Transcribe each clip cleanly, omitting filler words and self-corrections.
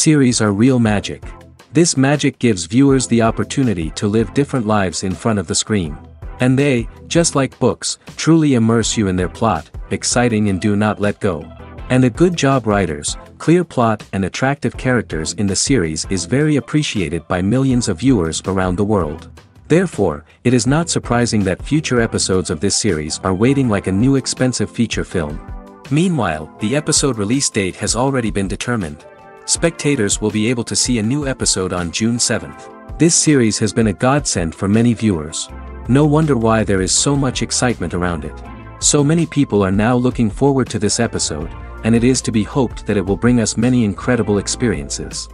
Series are real magic. This magic gives viewers the opportunity to live different lives in front of the screen. And they, just like books, truly immerse you in their plot, exciting and do not let go. And a good job writers, clear plot and attractive characters in the series is very appreciated by millions of viewers around the world. Therefore, it is not surprising that future episodes of this series are waiting like a new expensive feature film. Meanwhile, the episode release date has already been determined. Spectators will be able to see a new episode on June 7th. This series has been a godsend for many viewers. No wonder why there is so much excitement around it. So many people are now looking forward to this episode, and it is to be hoped that it will bring us many incredible experiences.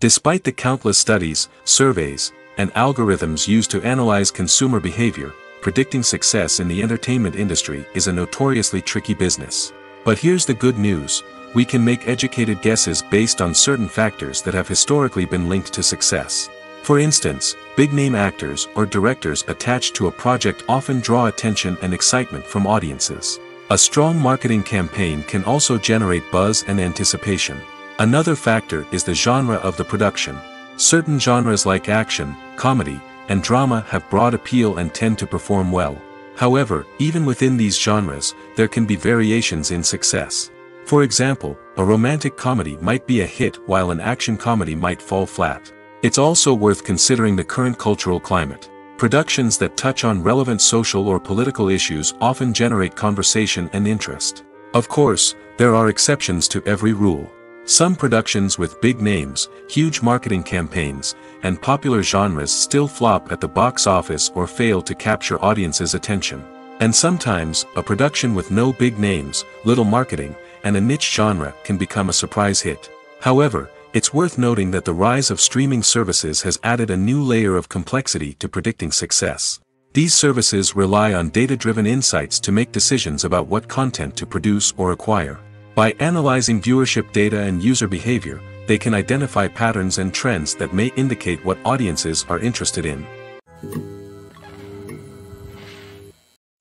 Despite the countless studies, surveys, and algorithms used to analyze consumer behavior, predicting success in the entertainment industry is a notoriously tricky business. But here's the good news: we can make educated guesses based on certain factors that have historically been linked to success. For instance, big-name actors or directors attached to a project often draw attention and excitement from audiences. A strong marketing campaign can also generate buzz and anticipation. Another factor is the genre of the production. Certain genres like action, comedy, and drama have broad appeal and tend to perform well. However, even within these genres, there can be variations in success. For example, a romantic comedy might be a hit while an action comedy might fall flat. It's also worth considering the current cultural climate. Productions that touch on relevant social or political issues often generate conversation and interest. Of course, there are exceptions to every rule. Some productions with big names, huge marketing campaigns, and popular genres still flop at the box office or fail to capture audiences' attention. And sometimes, a production with no big names, little marketing, and a niche genre can become a surprise hit. However, it's worth noting that the rise of streaming services has added a new layer of complexity to predicting success. These services rely on data-driven insights to make decisions about what content to produce or acquire. By analyzing viewership data and user behavior, they can identify patterns and trends that may indicate what audiences are interested in.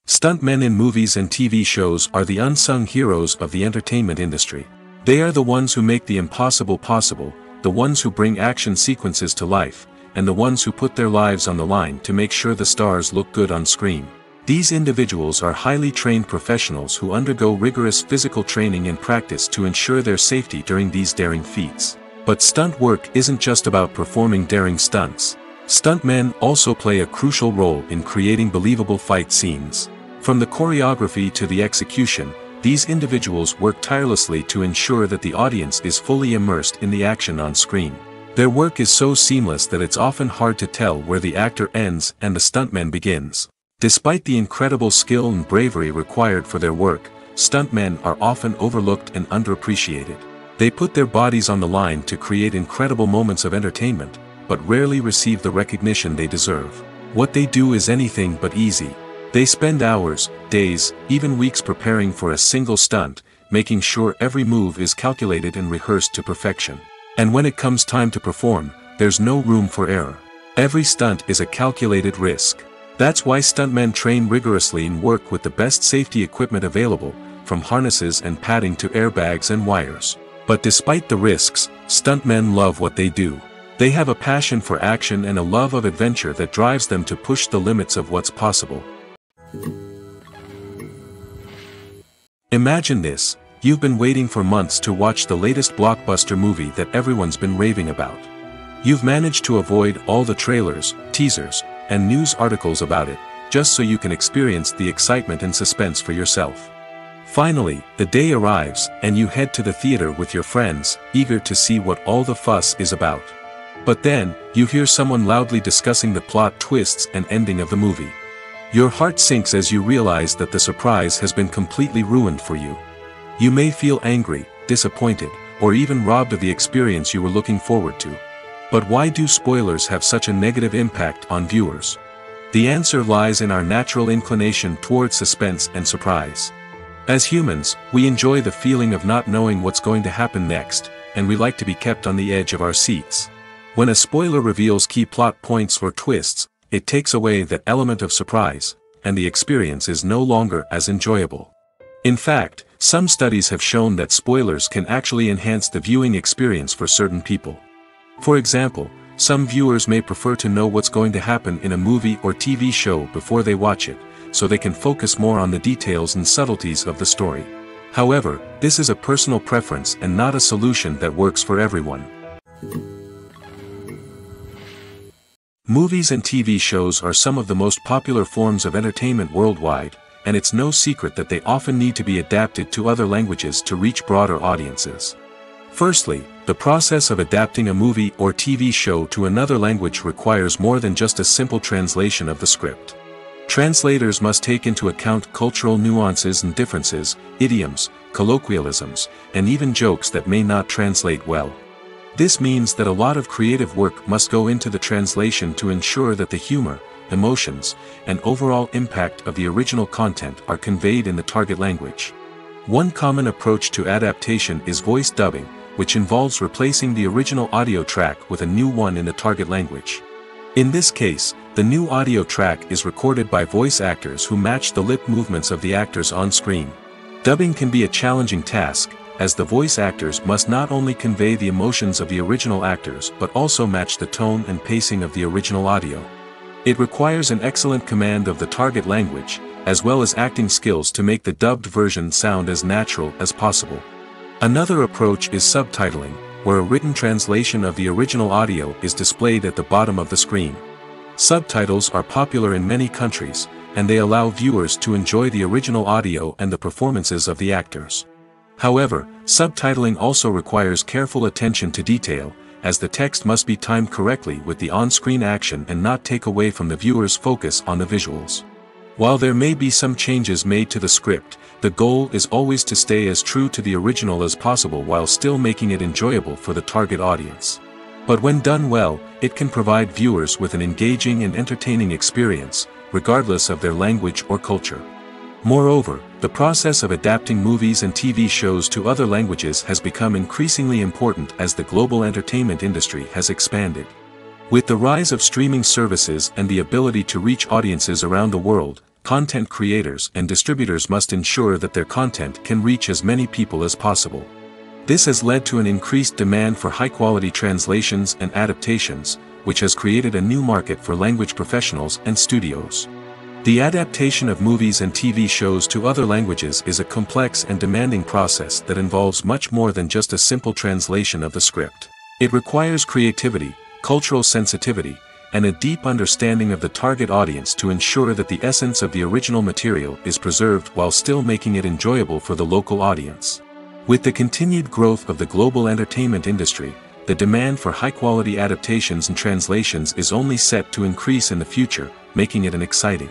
Stuntmen in movies and TV shows are the unsung heroes of the entertainment industry. They are the ones who make the impossible possible, the ones who bring action sequences to life, and the ones who put their lives on the line to make sure the stars look good on screen. These individuals are highly trained professionals who undergo rigorous physical training and practice to ensure their safety during these daring feats. But stunt work isn't just about performing daring stunts. Stuntmen also play a crucial role in creating believable fight scenes. From the choreography to the execution, these individuals work tirelessly to ensure that the audience is fully immersed in the action on screen. Their work is so seamless that it's often hard to tell where the actor ends and the stuntman begins. Despite the incredible skill and bravery required for their work, stuntmen are often overlooked and underappreciated. They put their bodies on the line to create incredible moments of entertainment, but rarely receive the recognition they deserve. What they do is anything but easy. They spend hours, days, even weeks preparing for a single stunt, making sure every move is calculated and rehearsed to perfection. And when it comes time to perform, there's no room for error. Every stunt is a calculated risk. That's why stuntmen train rigorously and work with the best safety equipment available, from harnesses and padding to airbags and wires. But despite the risks, stuntmen love what they do. They have a passion for action and a love of adventure that drives them to push the limits of what's possible. Imagine this: you've been waiting for months to watch the latest blockbuster movie that everyone's been raving about. You've managed to avoid all the trailers, teasers, and news articles about it, just so you can experience the excitement and suspense for yourself. Finally, the day arrives, and you head to the theater with your friends, eager to see what all the fuss is about. But then, you hear someone loudly discussing the plot twists and ending of the movie. Your heart sinks as you realize that the surprise has been completely ruined for you. You may feel angry, disappointed, or even robbed of the experience you were looking forward to. But why do spoilers have such a negative impact on viewers? The answer lies in our natural inclination toward suspense and surprise. As humans, we enjoy the feeling of not knowing what's going to happen next, and we like to be kept on the edge of our seats. When a spoiler reveals key plot points or twists, it takes away that element of surprise, and the experience is no longer as enjoyable. In fact, Some studies have shown that spoilers can actually enhance the viewing experience for certain people. For example, some viewers may prefer to know what's going to happen in a movie or TV show before they watch it, so they can focus more on the details and subtleties of the story. However, this is a personal preference and not a solution that works for everyone. Movies and TV shows are some of the most popular forms of entertainment worldwide, and it's no secret that they often need to be adapted to other languages to reach broader audiences. Firstly, the process of adapting a movie or TV show to another language requires more than just a simple translation of the script. Translators must take into account cultural nuances and differences, idioms, colloquialisms, and even jokes that may not translate well. This means that a lot of creative work must go into the translation to ensure that the humor, emotions, and overall impact of the original content are conveyed in the target language. One common approach to adaptation is voice dubbing, which involves replacing the original audio track with a new one in the target language. In this case, the new audio track is recorded by voice actors who match the lip movements of the actors on screen. Dubbing can be a challenging task, as the voice actors must not only convey the emotions of the original actors but also match the tone and pacing of the original audio. It requires an excellent command of the target language, as well as acting skills to make the dubbed version sound as natural as possible. Another approach is subtitling, where a written translation of the original audio is displayed at the bottom of the screen. Subtitles are popular in many countries, and they allow viewers to enjoy the original audio and the performances of the actors. However, subtitling also requires careful attention to detail, as the text must be timed correctly with the on-screen action and not take away from the viewer's focus on the visuals. While there may be some changes made to the script, the goal is always to stay as true to the original as possible while still making it enjoyable for the target audience. But when done well, it can provide viewers with an engaging and entertaining experience, regardless of their language or culture. Moreover, the process of adapting movies and TV shows to other languages has become increasingly important as the global entertainment industry has expanded. With the rise of streaming services and the ability to reach audiences around the world, content creators and distributors must ensure that their content can reach as many people as possible. This has led to an increased demand for high-quality translations and adaptations, which has created a new market for language professionals and studios. The adaptation of movies and TV shows to other languages is a complex and demanding process that involves much more than just a simple translation of the script. It requires creativity, cultural sensitivity, and a deep understanding of the target audience to ensure that the essence of the original material is preserved while still making it enjoyable for the local audience. With the continued growth of the global entertainment industry, the demand for high-quality adaptations and translations is only set to increase in the future, making it an exciting.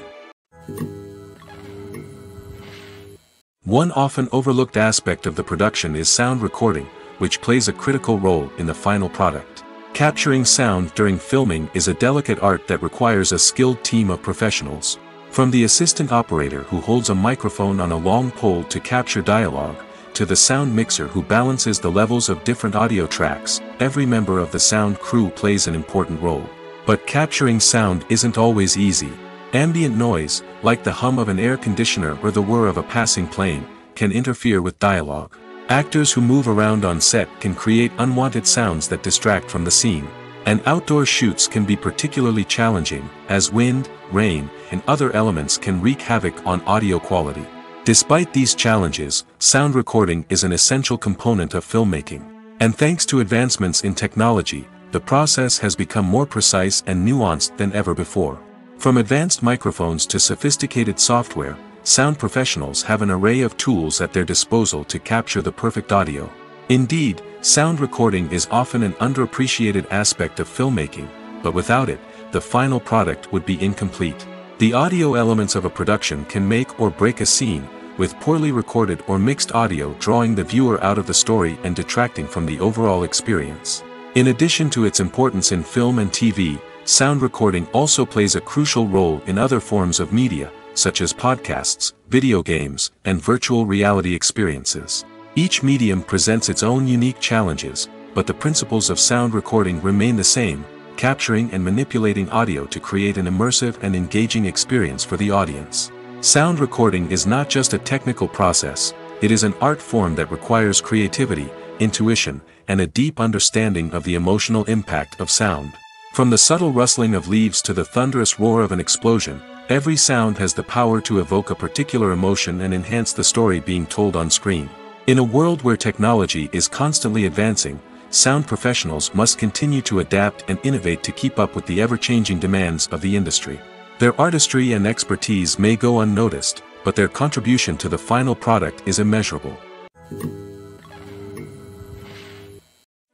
One often overlooked aspect of the production is sound recording, which plays a critical role in the final product. Capturing sound during filming is a delicate art that requires a skilled team of professionals. From the assistant operator who holds a microphone on a long pole to capture dialogue, to the sound mixer who balances the levels of different audio tracks, every member of the sound crew plays an important role. But capturing sound isn't always easy. Ambient noise, like the hum of an air conditioner or the whir of a passing plane, can interfere with dialogue. Actors who move around on set can create unwanted sounds that distract from the scene. And outdoor shoots can be particularly challenging, as wind, rain, and other elements can wreak havoc on audio quality. Despite these challenges, sound recording is an essential component of filmmaking. And thanks to advancements in technology, the process has become more precise and nuanced than ever before. From advanced microphones to sophisticated software, sound professionals have an array of tools at their disposal to capture the perfect audio. Indeed, sound recording is often an underappreciated aspect of filmmaking, but without it, the final product would be incomplete. The audio elements of a production can make or break a scene, with poorly recorded or mixed audio drawing the viewer out of the story and detracting from the overall experience. In addition to its importance in film and TV, sound recording also plays a crucial role in other forms of media, such as podcasts, video games, and virtual reality experiences. Each medium presents its own unique challenges, but the principles of sound recording remain the same, capturing and manipulating audio to create an immersive and engaging experience for the audience. Sound recording is not just a technical process, It is an art form that requires creativity, intuition, and a deep understanding of the emotional impact of sound. From the subtle rustling of leaves to the thunderous roar of an explosion, every sound has the power to evoke a particular emotion and enhance the story being told on screen. In a world where technology is constantly advancing, sound professionals must continue to adapt and innovate to keep up with the ever-changing demands of the industry. Their artistry and expertise may go unnoticed, but their contribution to the final product is immeasurable.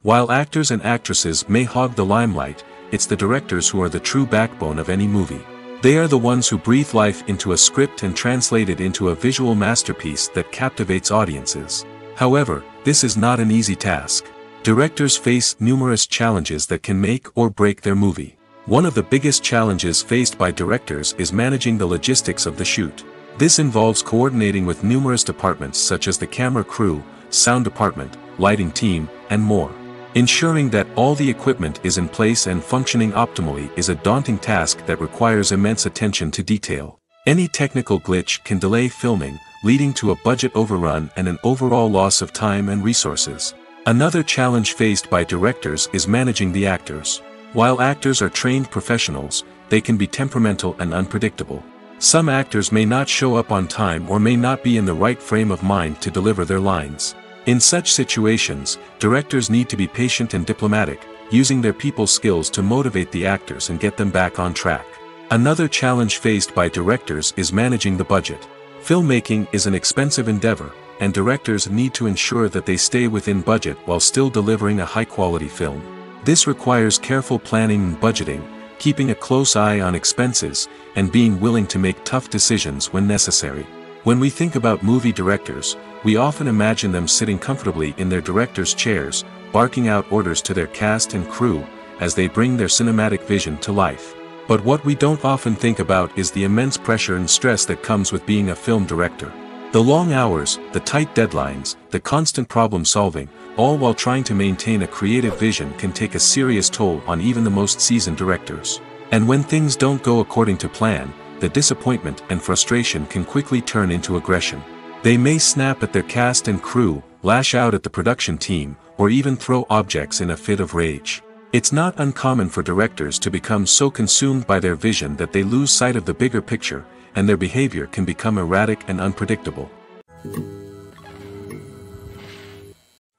While actors and actresses may hog the limelight, it's the directors who are the true backbone of any movie. They are the ones who breathe life into a script and translate it into a visual masterpiece that captivates audiences. However, this is not an easy task. Directors face numerous challenges that can make or break their movie. One of the biggest challenges faced by directors is managing the logistics of the shoot. This involves coordinating with numerous departments such as the camera crew, sound department, lighting team, and more. Ensuring that all the equipment is in place and functioning optimally is a daunting task that requires immense attention to detail. Any technical glitch can delay filming, leading to a budget overrun and an overall loss of time and resources. Another challenge faced by directors is managing the actors. While actors are trained professionals, they can be temperamental and unpredictable. Some actors may not show up on time or may not be in the right frame of mind to deliver their lines. In such situations, directors need to be patient and diplomatic, using their people skills to motivate the actors and get them back on track. Another challenge faced by directors is managing the budget. Filmmaking is an expensive endeavor, and directors need to ensure that they stay within budget while still delivering a high-quality film. This requires careful planning and budgeting, keeping a close eye on expenses, and being willing to make tough decisions when necessary. When we think about movie directors, we often imagine them sitting comfortably in their director's chairs, barking out orders to their cast and crew, as they bring their cinematic vision to life. But what we don't often think about is the immense pressure and stress that comes with being a film director. The long hours, the tight deadlines, the constant problem solving, all while trying to maintain a creative vision can take a serious toll on even the most seasoned directors. And when things don't go according to plan, the disappointment and frustration can quickly turn into aggression. They may snap at their cast and crew, lash out at the production team, or even throw objects in a fit of rage. It's not uncommon for directors to become so consumed by their vision that they lose sight of the bigger picture, and their behavior can become erratic and unpredictable.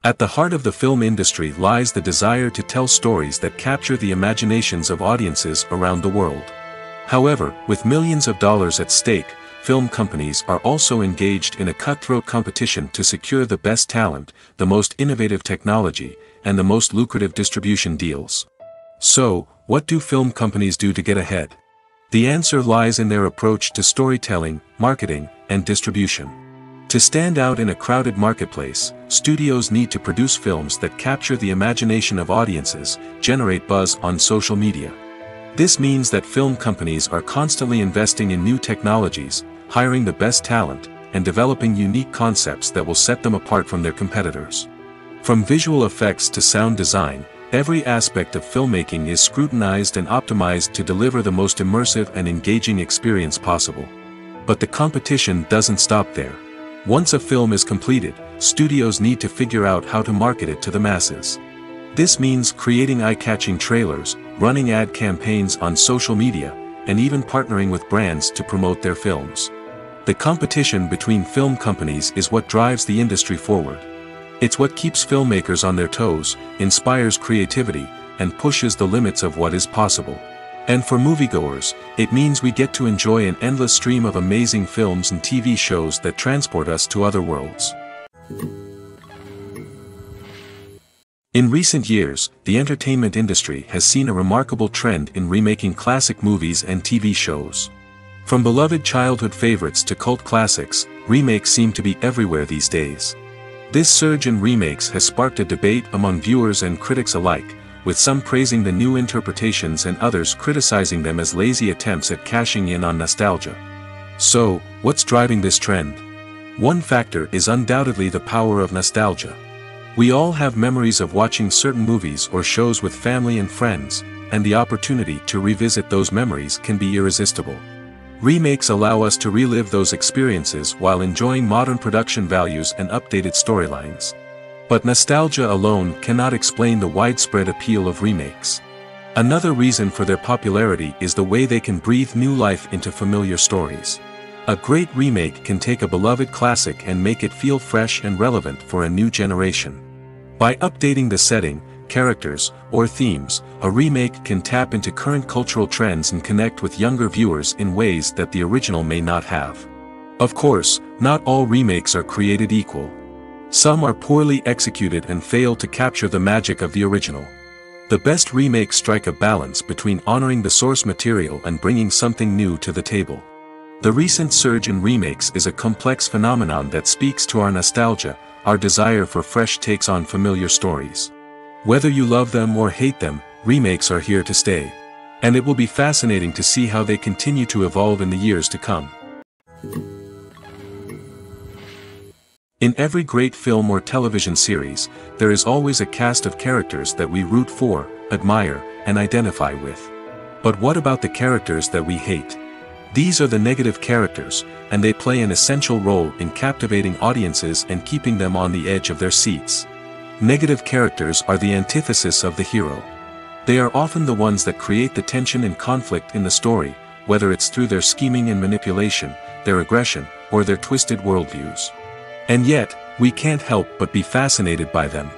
At the heart of the film industry lies the desire to tell stories that capture the imaginations of audiences around the world. However, with millions of dollars at stake, film companies are also engaged in a cutthroat competition to secure the best talent, the most innovative technology, and the most lucrative distribution deals. So, what do film companies do to get ahead? The answer lies in their approach to storytelling, marketing, and distribution. To stand out in a crowded marketplace, studios need to produce films that capture the imagination of audiences, generate buzz on social media. This means that film companies are constantly investing in new technologies, hiring the best talent, and developing unique concepts that will set them apart from their competitors. From visual effects to sound design, every aspect of filmmaking is scrutinized and optimized to deliver the most immersive and engaging experience possible. But the competition doesn't stop there. Once a film is completed, studios need to figure out how to market it to the masses. This means creating eye-catching trailers, running ad campaigns on social media, and even partnering with brands to promote their films. The competition between film companies is what drives the industry forward. It's what keeps filmmakers on their toes, inspires creativity, and pushes the limits of what is possible. And for moviegoers, it means we get to enjoy an endless stream of amazing films and TV shows that transport us to other worlds. In recent years, the entertainment industry has seen a remarkable trend in remaking classic movies and TV shows. From beloved childhood favorites to cult classics, remakes seem to be everywhere these days. This surge in remakes has sparked a debate among viewers and critics alike, with some praising the new interpretations and others criticizing them as lazy attempts at cashing in on nostalgia. So, what's driving this trend? One factor is undoubtedly the power of nostalgia. We all have memories of watching certain movies or shows with family and friends, and the opportunity to revisit those memories can be irresistible. Remakes allow us to relive those experiences while enjoying modern production values and updated storylines. But nostalgia alone cannot explain the widespread appeal of remakes. Another reason for their popularity is the way they can breathe new life into familiar stories. A great remake can take a beloved classic and make it feel fresh and relevant for a new generation. By updating the setting, characters, or themes, a remake can tap into current cultural trends and connect with younger viewers in ways that the original may not have. Of course, not all remakes are created equal. Some are poorly executed and fail to capture the magic of the original. The best remakes strike a balance between honoring the source material and bringing something new to the table. The recent surge in remakes is a complex phenomenon that speaks to our nostalgia, our desire for fresh takes on familiar stories. Whether you love them or hate them, remakes are here to stay. And it will be fascinating to see how they continue to evolve in the years to come. In every great film or television series, there is always a cast of characters that we root for, admire, and identify with. But what about the characters that we hate? These are the negative characters, and they play an essential role in captivating audiences and keeping them on the edge of their seats. Negative characters are the antithesis of the hero. They are often the ones that create the tension and conflict in the story, whether it's through their scheming and manipulation, their aggression, or their twisted worldviews. And yet, we can't help but be fascinated by them.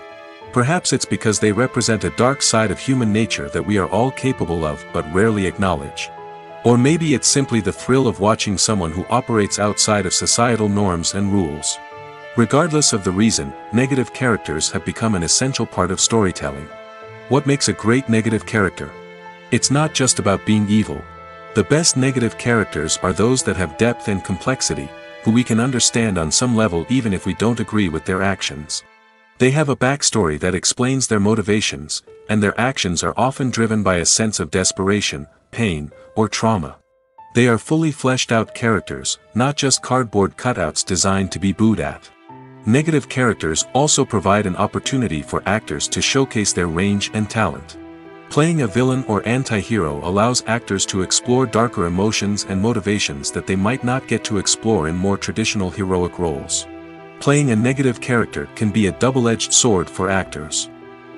Perhaps it's because they represent a dark side of human nature that we are all capable of but rarely acknowledge. Or maybe it's simply the thrill of watching someone who operates outside of societal norms and rules. Regardless of the reason, negative characters have become an essential part of storytelling. What makes a great negative character? It's not just about being evil. The best negative characters are those that have depth and complexity, who we can understand on some level even if we don't agree with their actions. They have a backstory that explains their motivations, and their actions are often driven by a sense of desperation, pain, or trauma. They are fully fleshed out characters, not just cardboard cutouts designed to be booed at. Negative characters also provide an opportunity for actors to showcase their range and talent. Playing a villain or anti-hero allows actors to explore darker emotions and motivations that they might not get to explore in more traditional heroic roles. Playing a negative character can be a double-edged sword for actors.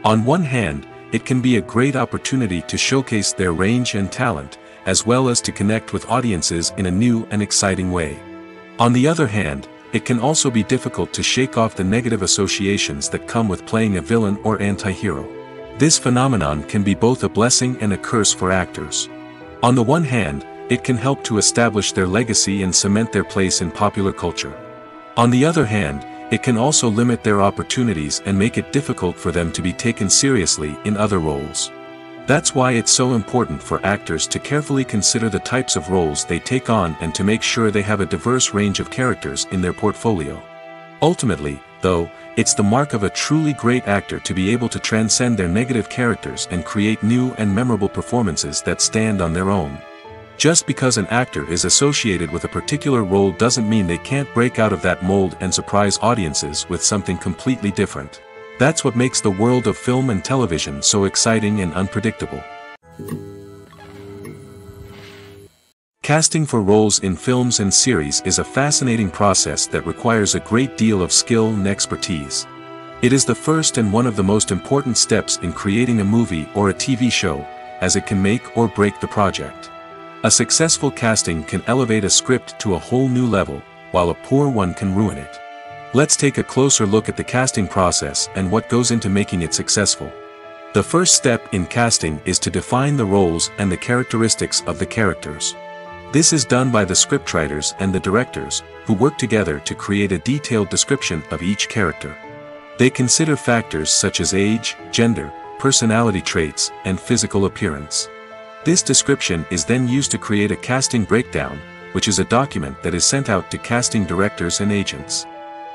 On one hand, it can be a great opportunity to showcase their range and talent, as well as to connect with audiences in a new and exciting way. On the other hand, it can also be difficult to shake off the negative associations that come with playing a villain or anti-hero. This phenomenon can be both a blessing and a curse for actors. On the one hand, it can help to establish their legacy and cement their place in popular culture. On the other hand, it can also limit their opportunities and make it difficult for them to be taken seriously in other roles. That's why it's so important for actors to carefully consider the types of roles they take on and to make sure they have a diverse range of characters in their portfolio. Ultimately, though, it's the mark of a truly great actor to be able to transcend their negative characters and create new and memorable performances that stand on their own. Just because an actor is associated with a particular role doesn't mean they can't break out of that mold and surprise audiences with something completely different. That's what makes the world of film and television so exciting and unpredictable. Casting for roles in films and series is a fascinating process that requires a great deal of skill and expertise. It is the first and one of the most important steps in creating a movie or a TV show, as it can make or break the project. A successful casting can elevate a script to a whole new level, while a poor one can ruin it. Let's take a closer look at the casting process and what goes into making it successful. The first step in casting is to define the roles and the characteristics of the characters. This is done by the scriptwriters and the directors, who work together to create a detailed description of each character. They consider factors such as age, gender, personality traits, and physical appearance. This description is then used to create a casting breakdown, which is a document that is sent out to casting directors and agents.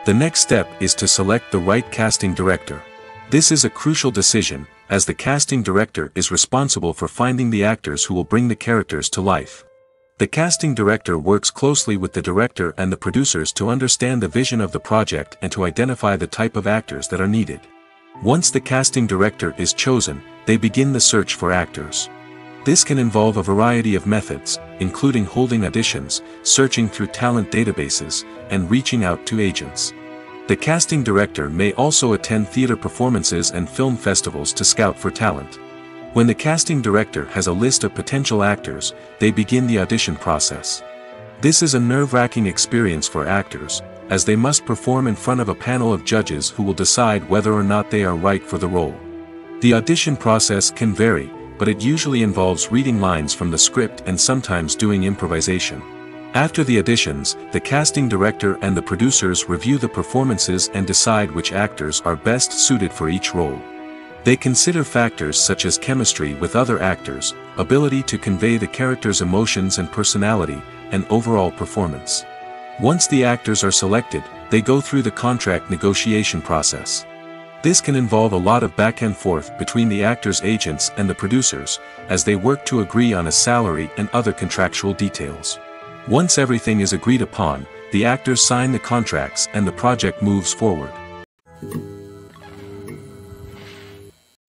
The next step is to select the right casting director. This is a crucial decision, as the casting director is responsible for finding the actors who will bring the characters to life. The casting director works closely with the director and the producers to understand the vision of the project and to identify the type of actors that are needed. Once the casting director is chosen, they begin the search for actors. This can involve a variety of methods, including holding auditions, searching through talent databases, and reaching out to agents. The casting director may also attend theater performances and film festivals to scout for talent. When the casting director has a list of potential actors, they begin the audition process. This is a nerve-wracking experience for actors, as they must perform in front of a panel of judges who will decide whether or not they are right for the role. The audition process can vary, but it usually involves reading lines from the script and sometimes doing improvisation. After the auditions, the casting director and the producers review the performances and decide which actors are best suited for each role. They consider factors such as chemistry with other actors, ability to convey the character's emotions and personality, and overall performance. Once the actors are selected, they go through the contract negotiation process. This can involve a lot of back and forth between the actors' agents and the producers, as they work to agree on a salary and other contractual details. Once everything is agreed upon, the actors sign the contracts and the project moves forward.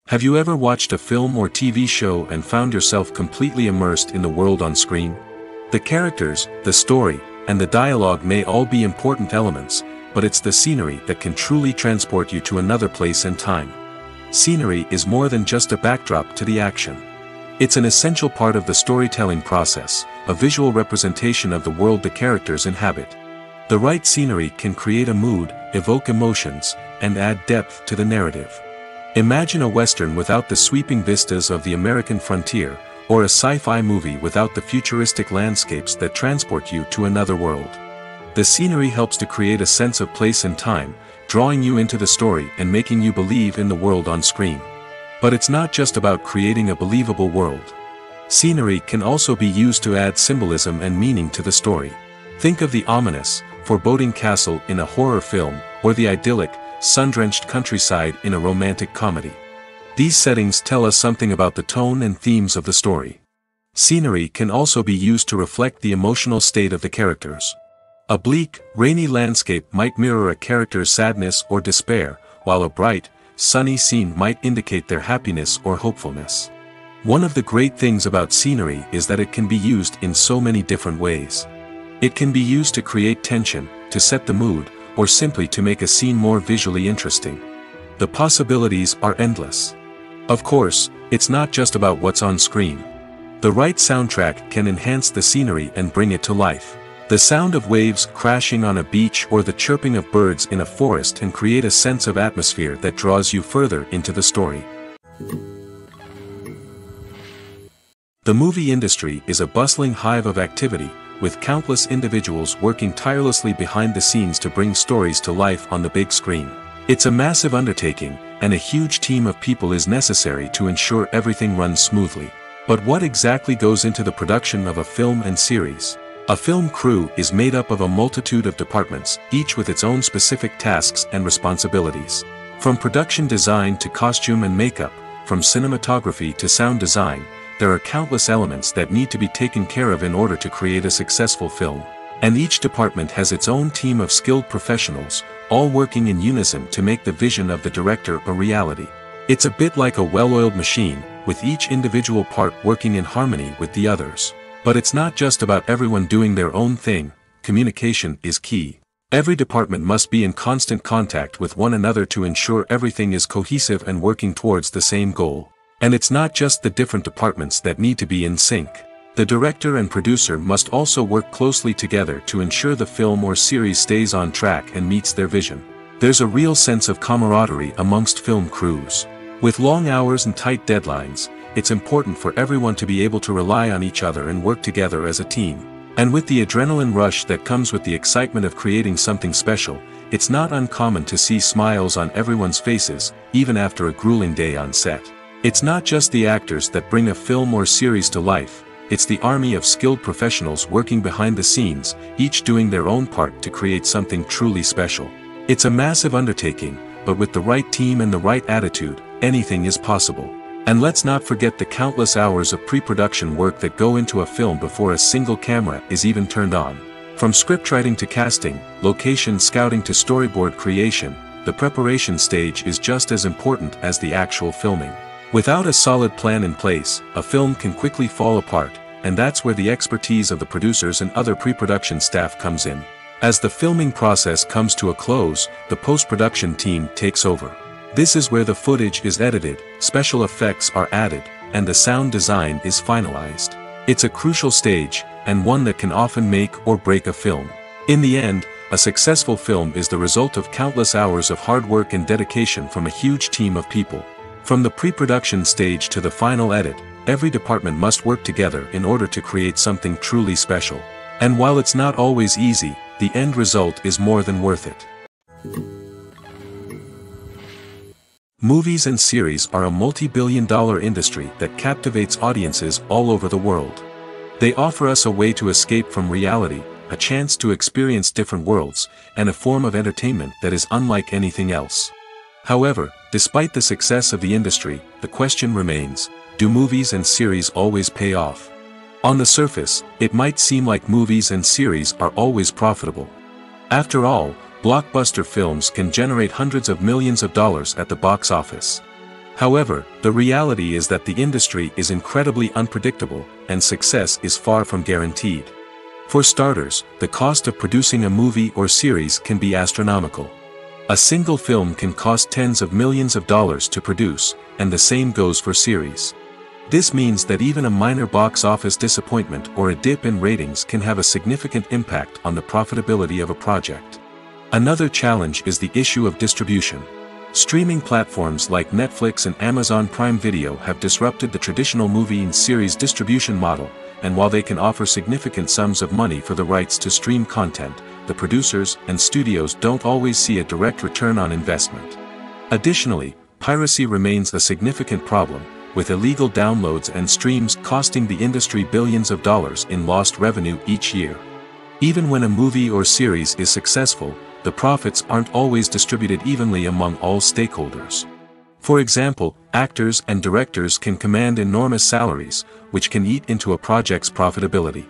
Have you ever watched a film or TV show and found yourself completely immersed in the world on screen? The characters, the story, and the dialogue may all be important elements, but it's the scenery that can truly transport you to another place and time. Scenery is more than just a backdrop to the action. It's an essential part of the storytelling process, a visual representation of the world the characters inhabit. The right scenery can create a mood, evoke emotions, and add depth to the narrative. Imagine a Western without the sweeping vistas of the American frontier, or a sci-fi movie without the futuristic landscapes that transport you to another world. The scenery helps to create a sense of place and time, drawing you into the story and making you believe in the world on screen. But it's not just about creating a believable world. Scenery can also be used to add symbolism and meaning to the story. Think of the ominous, foreboding castle in a horror film, or the idyllic, sun-drenched countryside in a romantic comedy. These settings tell us something about the tone and themes of the story. Scenery can also be used to reflect the emotional state of the characters. A bleak, rainy landscape might mirror a character's sadness or despair, while a bright, sunny scene might indicate their happiness or hopefulness. One of the great things about scenery is that it can be used in so many different ways. It can be used to create tension, to set the mood, or simply to make a scene more visually interesting. The possibilities are endless. Of course, it's not just about what's on screen. The right soundtrack can enhance the scenery and bring it to life. The sound of waves crashing on a beach or the chirping of birds in a forest can create a sense of atmosphere that draws you further into the story. The movie industry is a bustling hive of activity, with countless individuals working tirelessly behind the scenes to bring stories to life on the big screen. It's a massive undertaking, and a huge team of people is necessary to ensure everything runs smoothly. But what exactly goes into the production of a film and series? A film crew is made up of a multitude of departments, each with its own specific tasks and responsibilities. From production design to costume and makeup, from cinematography to sound design, there are countless elements that need to be taken care of in order to create a successful film. And each department has its own team of skilled professionals, all working in unison to make the vision of the director a reality. It's a bit like a well-oiled machine, with each individual part working in harmony with the others. But it's not just about everyone doing their own thing. Communication is key. Every department must be in constant contact with one another to ensure everything is cohesive and working towards the same goal. And it's not just the different departments that need to be in sync. The director and producer must also work closely together to ensure the film or series stays on track and meets their vision. There's a real sense of camaraderie amongst film crews. With long hours and tight deadlines, it's important for everyone to be able to rely on each other and work together as a team. And with the adrenaline rush that comes with the excitement of creating something special, it's not uncommon to see smiles on everyone's faces, even after a grueling day on set. It's not just the actors that bring a film or series to life, it's the army of skilled professionals working behind the scenes, each doing their own part to create something truly special. It's a massive undertaking, but with the right team and the right attitude, anything is possible. And let's not forget the countless hours of pre-production work that go into a film before a single camera is even turned on. From scriptwriting to casting, location scouting to storyboard creation, the preparation stage is just as important as the actual filming. Without a solid plan in place, a film can quickly fall apart, and that's where the expertise of the producers and other pre-production staff comes in. As the filming process comes to a close, the post-production team takes over. This is where the footage is edited, special effects are added, and the sound design is finalized. It's a crucial stage, and one that can often make or break a film. In the end, a successful film is the result of countless hours of hard work and dedication from a huge team of people. From the pre-production stage to the final edit, every department must work together in order to create something truly special. And while it's not always easy, the end result is more than worth it. Movies and series are a multi-billion-dollar industry that captivates audiences all over the world. They offer us a way to escape from reality, a chance to experience different worlds, and a form of entertainment that is unlike anything else. However, despite the success of the industry, the question remains, do movies and series always pay off? On the surface, it might seem like movies and series are always profitable. After all, blockbuster films can generate hundreds of millions of dollars at the box office. However, the reality is that the industry is incredibly unpredictable, and success is far from guaranteed. For starters, the cost of producing a movie or series can be astronomical. A single film can cost tens of millions of dollars to produce, and the same goes for series. This means that even a minor box office disappointment or a dip in ratings can have a significant impact on the profitability of a project. Another challenge is the issue of distribution. Streaming platforms like Netflix and Amazon Prime Video have disrupted the traditional movie and series distribution model, and while they can offer significant sums of money for the rights to stream content, the producers and studios don't always see a direct return on investment. Additionally, piracy remains a significant problem, with illegal downloads and streams costing the industry billions of dollars in lost revenue each year. Even when a movie or series is successful, the profits aren't always distributed evenly among all stakeholders. For example, actors and directors can command enormous salaries, which can eat into a project's profitability.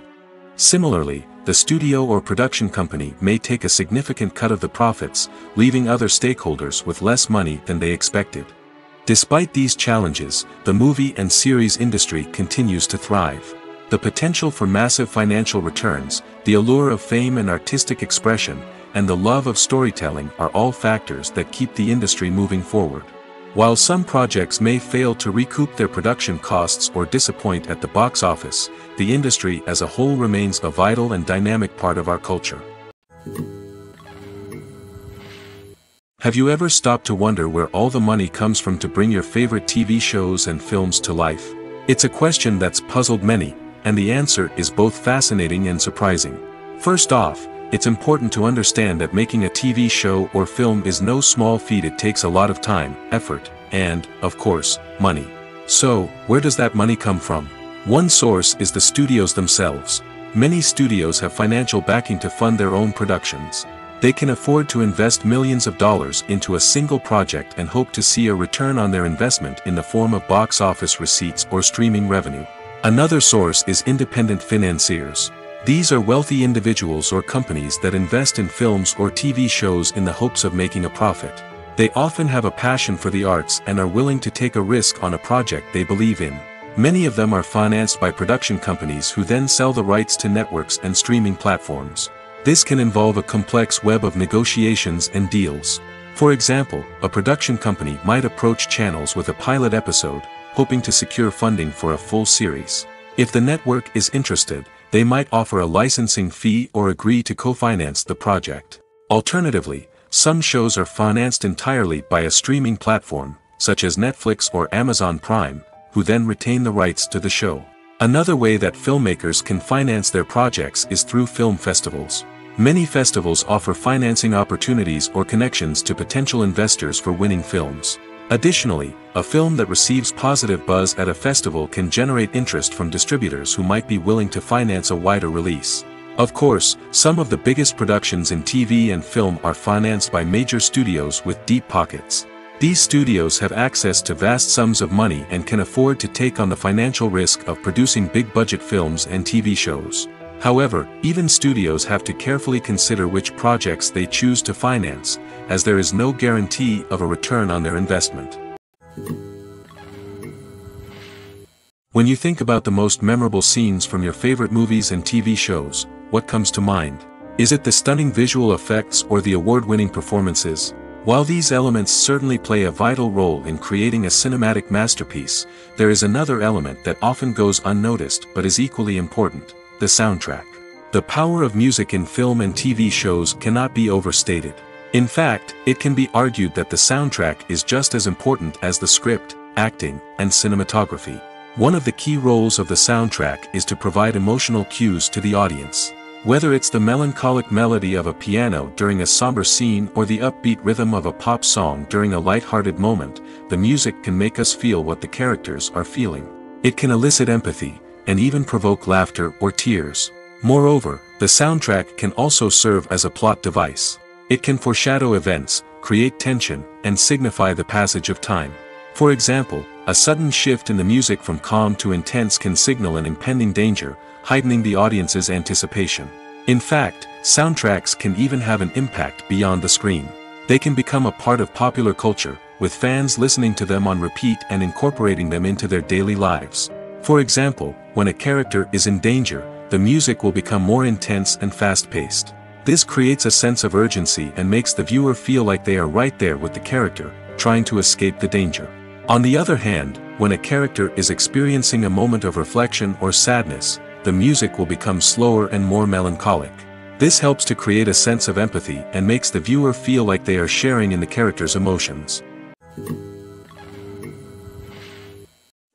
Similarly, the studio or production company may take a significant cut of the profits, leaving other stakeholders with less money than they expected. Despite these challenges, the movie and series industry continues to thrive. The potential for massive financial returns, the allure of fame and artistic expression, and the love of storytelling are all factors that keep the industry moving forward. While some projects may fail to recoup their production costs or disappoint at the box office, the industry as a whole remains a vital and dynamic part of our culture. Have you ever stopped to wonder where all the money comes from to bring your favorite TV shows and films to life? It's a question that's puzzled many, and the answer is both fascinating and surprising. First off, it's important to understand that making a TV show or film is no small feat. It takes a lot of time, effort, and, of course, money. So, where does that money come from? One source is the studios themselves. Many studios have financial backing to fund their own productions. They can afford to invest millions of dollars into a single project and hope to see a return on their investment in the form of box office receipts or streaming revenue. Another source is independent financiers. These are wealthy individuals or companies that invest in films or TV shows in the hopes of making a profit. They often have a passion for the arts and are willing to take a risk on a project they believe in. Many of them are financed by production companies who then sell the rights to networks and streaming platforms. This can involve a complex web of negotiations and deals. For example, a production company might approach channels with a pilot episode, hoping to secure funding for a full series. If the network is interested, they might offer a licensing fee or agree to co-finance the project. Alternatively, some shows are financed entirely by a streaming platform, such as Netflix or Amazon Prime, who then retain the rights to the show. Another way that filmmakers can finance their projects is through film festivals. Many festivals offer financing opportunities or connections to potential investors for winning films. Additionally, a film that receives positive buzz at a festival can generate interest from distributors who might be willing to finance a wider release. Of course, some of the biggest productions in TV and film are financed by major studios with deep pockets. These studios have access to vast sums of money and can afford to take on the financial risk of producing big-budget films and TV shows. However, even studios have to carefully consider which projects they choose to finance, as there is no guarantee of a return on their investment. When you think about the most memorable scenes from your favorite movies and TV shows, what comes to mind? Is it the stunning visual effects or the award-winning performances? While these elements certainly play a vital role in creating a cinematic masterpiece, there is another element that often goes unnoticed but is equally important: the soundtrack. The power of music in film and TV shows cannot be overstated. In fact, it can be argued that the soundtrack is just as important as the script, acting, and cinematography. One of the key roles of the soundtrack is to provide emotional cues to the audience. Whether it's the melancholic melody of a piano during a somber scene or the upbeat rhythm of a pop song during a light-hearted moment, the music can make us feel what the characters are feeling. It can elicit empathy, and even provoke laughter or tears. Moreover, the soundtrack can also serve as a plot device. It can foreshadow events, create tension, and signify the passage of time. For example, a sudden shift in the music from calm to intense can signal an impending danger, heightening the audience's anticipation. In fact, soundtracks can even have an impact beyond the screen. They can become a part of popular culture, with fans listening to them on repeat and incorporating them into their daily lives. For example, when a character is in danger, the music will become more intense and fast-paced. This creates a sense of urgency and makes the viewer feel like they are right there with the character, trying to escape the danger. On the other hand, when a character is experiencing a moment of reflection or sadness, the music will become slower and more melancholic. This helps to create a sense of empathy and makes the viewer feel like they are sharing in the character's emotions.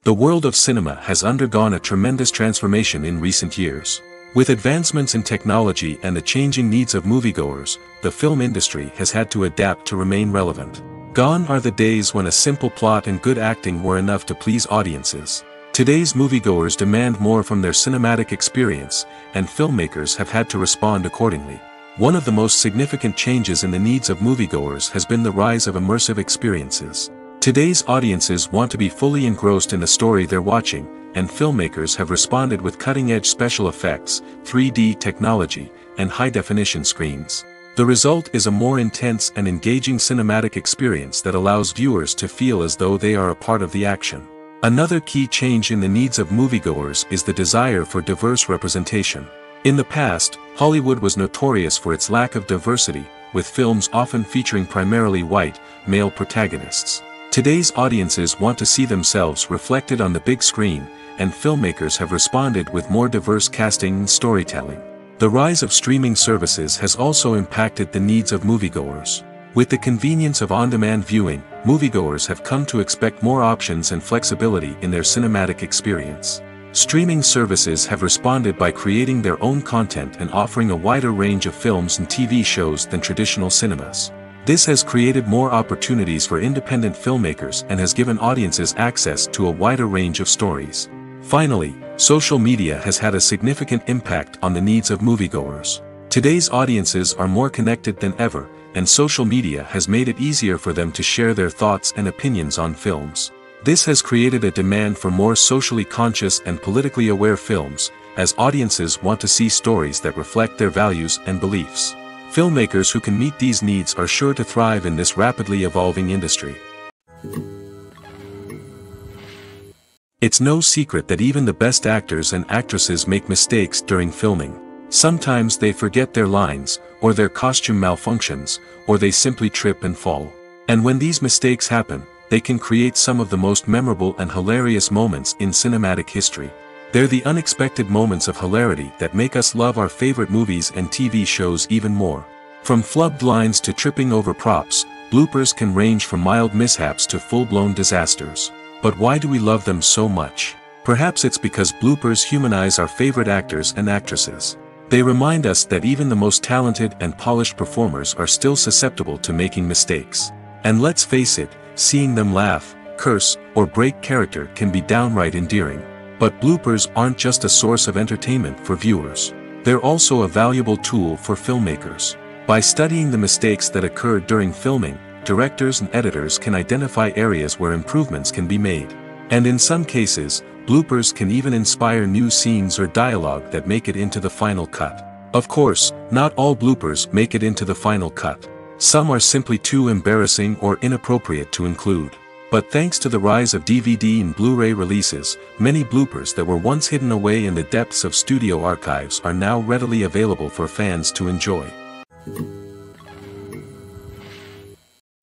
The world of cinema has undergone a tremendous transformation in recent years. With advancements in technology and the changing needs of moviegoers, the film industry has had to adapt to remain relevant. Gone are the days when a simple plot and good acting were enough to please audiences. Today's moviegoers demand more from their cinematic experience, and filmmakers have had to respond accordingly. One of the most significant changes in the needs of moviegoers has been the rise of immersive experiences. Today's audiences want to be fully engrossed in the story they're watching, and filmmakers have responded with cutting-edge special effects, 3D technology, and high-definition screens. The result is a more intense and engaging cinematic experience that allows viewers to feel as though they are a part of the action. Another key change in the needs of moviegoers is the desire for diverse representation. In the past, Hollywood was notorious for its lack of diversity, with films often featuring primarily white, male protagonists. Today's audiences want to see themselves reflected on the big screen, and filmmakers have responded with more diverse casting and storytelling. The rise of streaming services has also impacted the needs of moviegoers. With the convenience of on-demand viewing, moviegoers have come to expect more options and flexibility in their cinematic experience. Streaming services have responded by creating their own content and offering a wider range of films and TV shows than traditional cinemas. This has created more opportunities for independent filmmakers and has given audiences access to a wider range of stories. Finally, social media has had a significant impact on the needs of moviegoers. Today's audiences are more connected than ever, and social media has made it easier for them to share their thoughts and opinions on films. This has created a demand for more socially conscious and politically aware films, as audiences want to see stories that reflect their values and beliefs. Filmmakers who can meet these needs are sure to thrive in this rapidly evolving industry. It's no secret that even the best actors and actresses make mistakes during filming. Sometimes they forget their lines, or their costume malfunctions, or they simply trip and fall. And when these mistakes happen, they can create some of the most memorable and hilarious moments in cinematic history. They're the unexpected moments of hilarity that make us love our favorite movies and TV shows even more. From flubbed lines to tripping over props, bloopers can range from mild mishaps to full-blown disasters. But why do we love them so much? Perhaps it's because bloopers humanize our favorite actors and actresses. They remind us that even the most talented and polished performers are still susceptible to making mistakes. And let's face it, seeing them laugh, curse, or break character can be downright endearing. But bloopers aren't just a source of entertainment for viewers. They're also a valuable tool for filmmakers. By studying the mistakes that occurred during filming, directors and editors can identify areas where improvements can be made. And in some cases, bloopers can even inspire new scenes or dialogue that make it into the final cut. Of course, not all bloopers make it into the final cut. Some are simply too embarrassing or inappropriate to include. But thanks to the rise of DVD and Blu-ray releases, many bloopers that were once hidden away in the depths of studio archives are now readily available for fans to enjoy.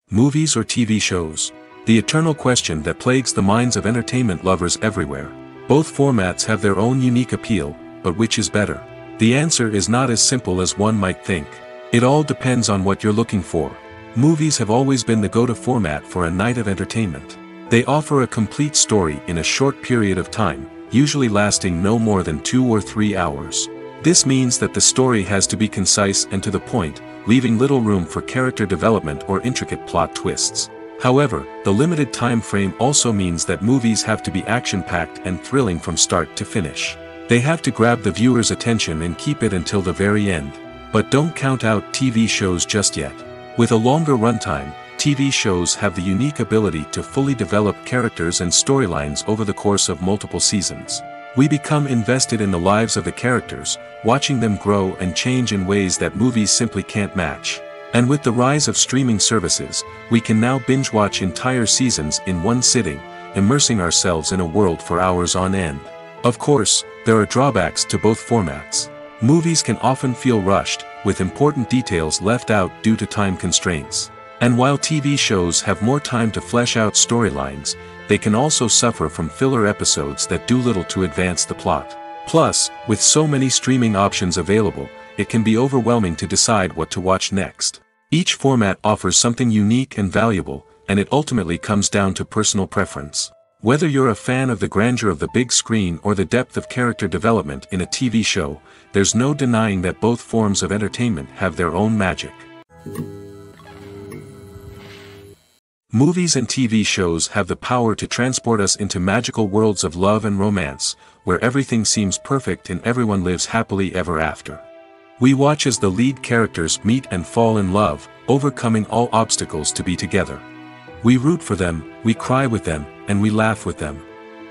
Movies or TV shows? The eternal question that plagues the minds of entertainment lovers everywhere. Both formats have their own unique appeal, but which is better? The answer is not as simple as one might think. It all depends on what you're looking for. Movies have always been the go-to format for a night of entertainment. They offer a complete story in a short period of time, usually lasting no more than 2 or 3 hours. This means that the story has to be concise and to the point, leaving little room for character development or intricate plot twists. However, the limited time frame also means that movies have to be action-packed and thrilling from start to finish. They have to grab the viewer's attention and keep it until the very end. But don't count out TV shows just yet. With a longer runtime, TV shows have the unique ability to fully develop characters and storylines over the course of multiple seasons. We become invested in the lives of the characters, watching them grow and change in ways that movies simply can't match. And with the rise of streaming services, we can now binge-watch entire seasons in one sitting, immersing ourselves in a world for hours on end. Of course, there are drawbacks to both formats. Movies can often feel rushed, with important details left out due to time constraints. And while TV shows have more time to flesh out storylines, they can also suffer from filler episodes that do little to advance the plot. Plus, with so many streaming options available, it can be overwhelming to decide what to watch next. Each format offers something unique and valuable, and it ultimately comes down to personal preference. Whether you're a fan of the grandeur of the big screen or the depth of character development in a TV show, there's no denying that both forms of entertainment have their own magic. Movies and TV shows have the power to transport us into magical worlds of love and romance, where everything seems perfect and everyone lives happily ever after. We watch as the lead characters meet and fall in love, overcoming all obstacles to be together. We root for them, we cry with them, and we laugh with them.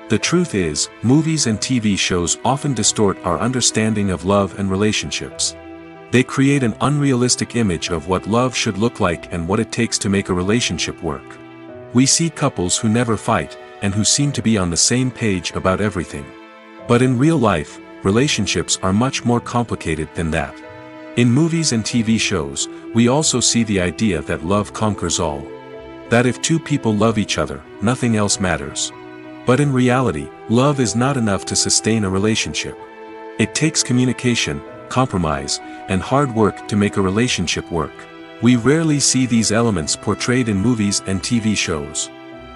The truth is, movies and TV shows often distort our understanding of love and relationships. They create an unrealistic image of what love should look like and what it takes to make a relationship work. We see couples who never fight, and who seem to be on the same page about everything. But in real life, relationships are much more complicated than that. In movies and TV shows, we also see the idea that love conquers all. That if two people love each other, nothing else matters. But in reality, love is not enough to sustain a relationship. It takes communication, compromise, and hard work to make a relationship work. We rarely see these elements portrayed in movies and TV shows.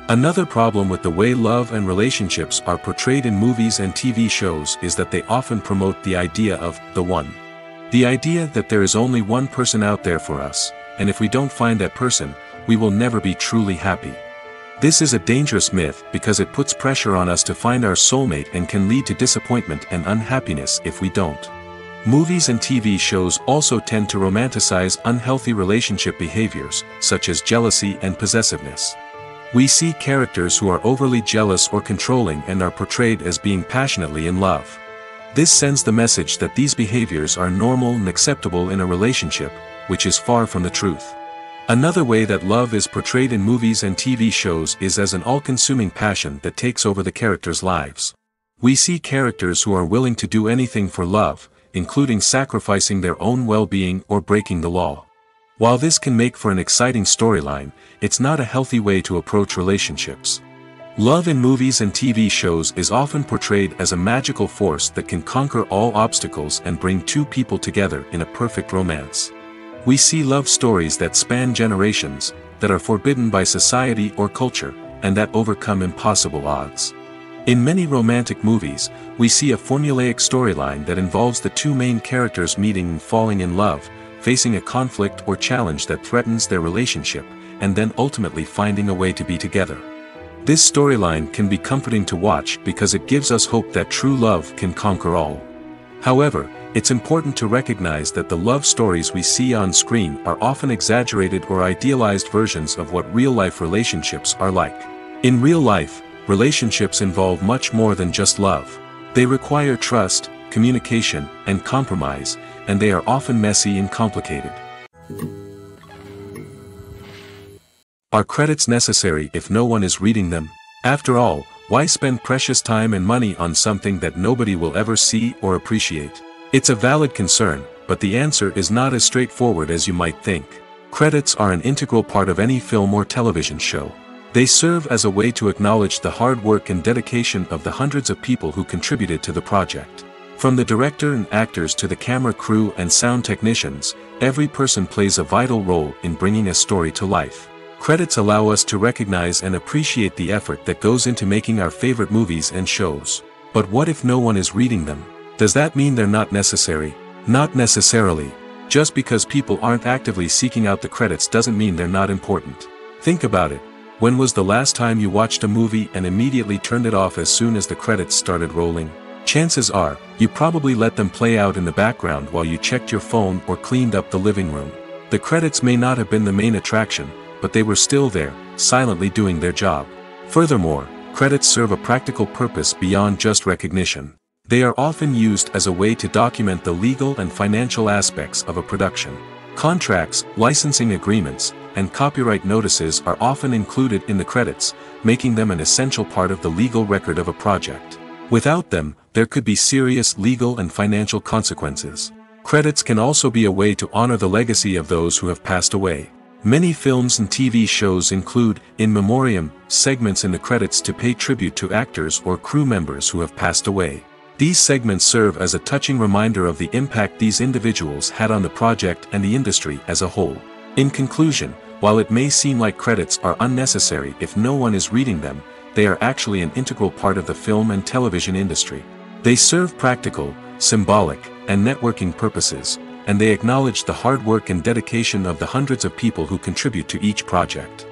Another problem with the way love and relationships are portrayed in movies and TV shows is that they often promote the idea of the one. The idea that there is only one person out there for us, and if we don't find that person, we will never be truly happy. This is a dangerous myth because it puts pressure on us to find our soulmate and can lead to disappointment and unhappiness if we don't. Movies and TV shows also tend to romanticize unhealthy relationship behaviors, such as jealousy and possessiveness. We see characters who are overly jealous or controlling and are portrayed as being passionately in love. This sends the message that these behaviors are normal and acceptable in a relationship, which is far from the truth. Another way that love is portrayed in movies and TV shows is as an all-consuming passion that takes over the characters' lives. We see characters who are willing to do anything for love, including sacrificing their own well-being or breaking the law. While this can make for an exciting storyline, it's not a healthy way to approach relationships. Love in movies and TV shows is often portrayed as a magical force that can conquer all obstacles and bring two people together in a perfect romance. We see love stories that span generations, that are forbidden by society or culture, and that overcome impossible odds. In many romantic movies, we see a formulaic storyline that involves the two main characters meeting and falling in love, facing a conflict or challenge that threatens their relationship, and then ultimately finding a way to be together. This storyline can be comforting to watch because it gives us hope that true love can conquer all. However, it's important to recognize that the love stories we see on screen are often exaggerated or idealized versions of what real-life relationships are like. In real life, relationships involve much more than just love. They require trust, communication, and compromise, and they are often messy and complicated. Are credits necessary if no one is reading them? After all, why spend precious time and money on something that nobody will ever see or appreciate? It's a valid concern, but the answer is not as straightforward as you might think. Credits are an integral part of any film or television show. They serve as a way to acknowledge the hard work and dedication of the hundreds of people who contributed to the project. From the director and actors to the camera crew and sound technicians, every person plays a vital role in bringing a story to life. Credits allow us to recognize and appreciate the effort that goes into making our favorite movies and shows. But what if no one is reading them? Does that mean they're not necessary? Not necessarily. Just because people aren't actively seeking out the credits doesn't mean they're not important. Think about it. When was the last time you watched a movie and immediately turned it off as soon as the credits started rolling? Chances are, you probably let them play out in the background while you checked your phone or cleaned up the living room. The credits may not have been the main attraction, but they were still there, silently doing their job. Furthermore, credits serve a practical purpose beyond just recognition. They are often used as a way to document the legal and financial aspects of a production. Contracts, licensing agreements, and copyright notices are often included in the credits, making them an essential part of the legal record of a project. Without them, there could be serious legal and financial consequences. Credits can also be a way to honor the legacy of those who have passed away. Many films and TV shows include, in memoriam, segments in the credits to pay tribute to actors or crew members who have passed away. These segments serve as a touching reminder of the impact these individuals had on the project and the industry as a whole. In conclusion, while it may seem like credits are unnecessary if no one is reading them, they are actually an integral part of the film and television industry. They serve practical, symbolic, and networking purposes, and they acknowledge the hard work and dedication of the hundreds of people who contribute to each project.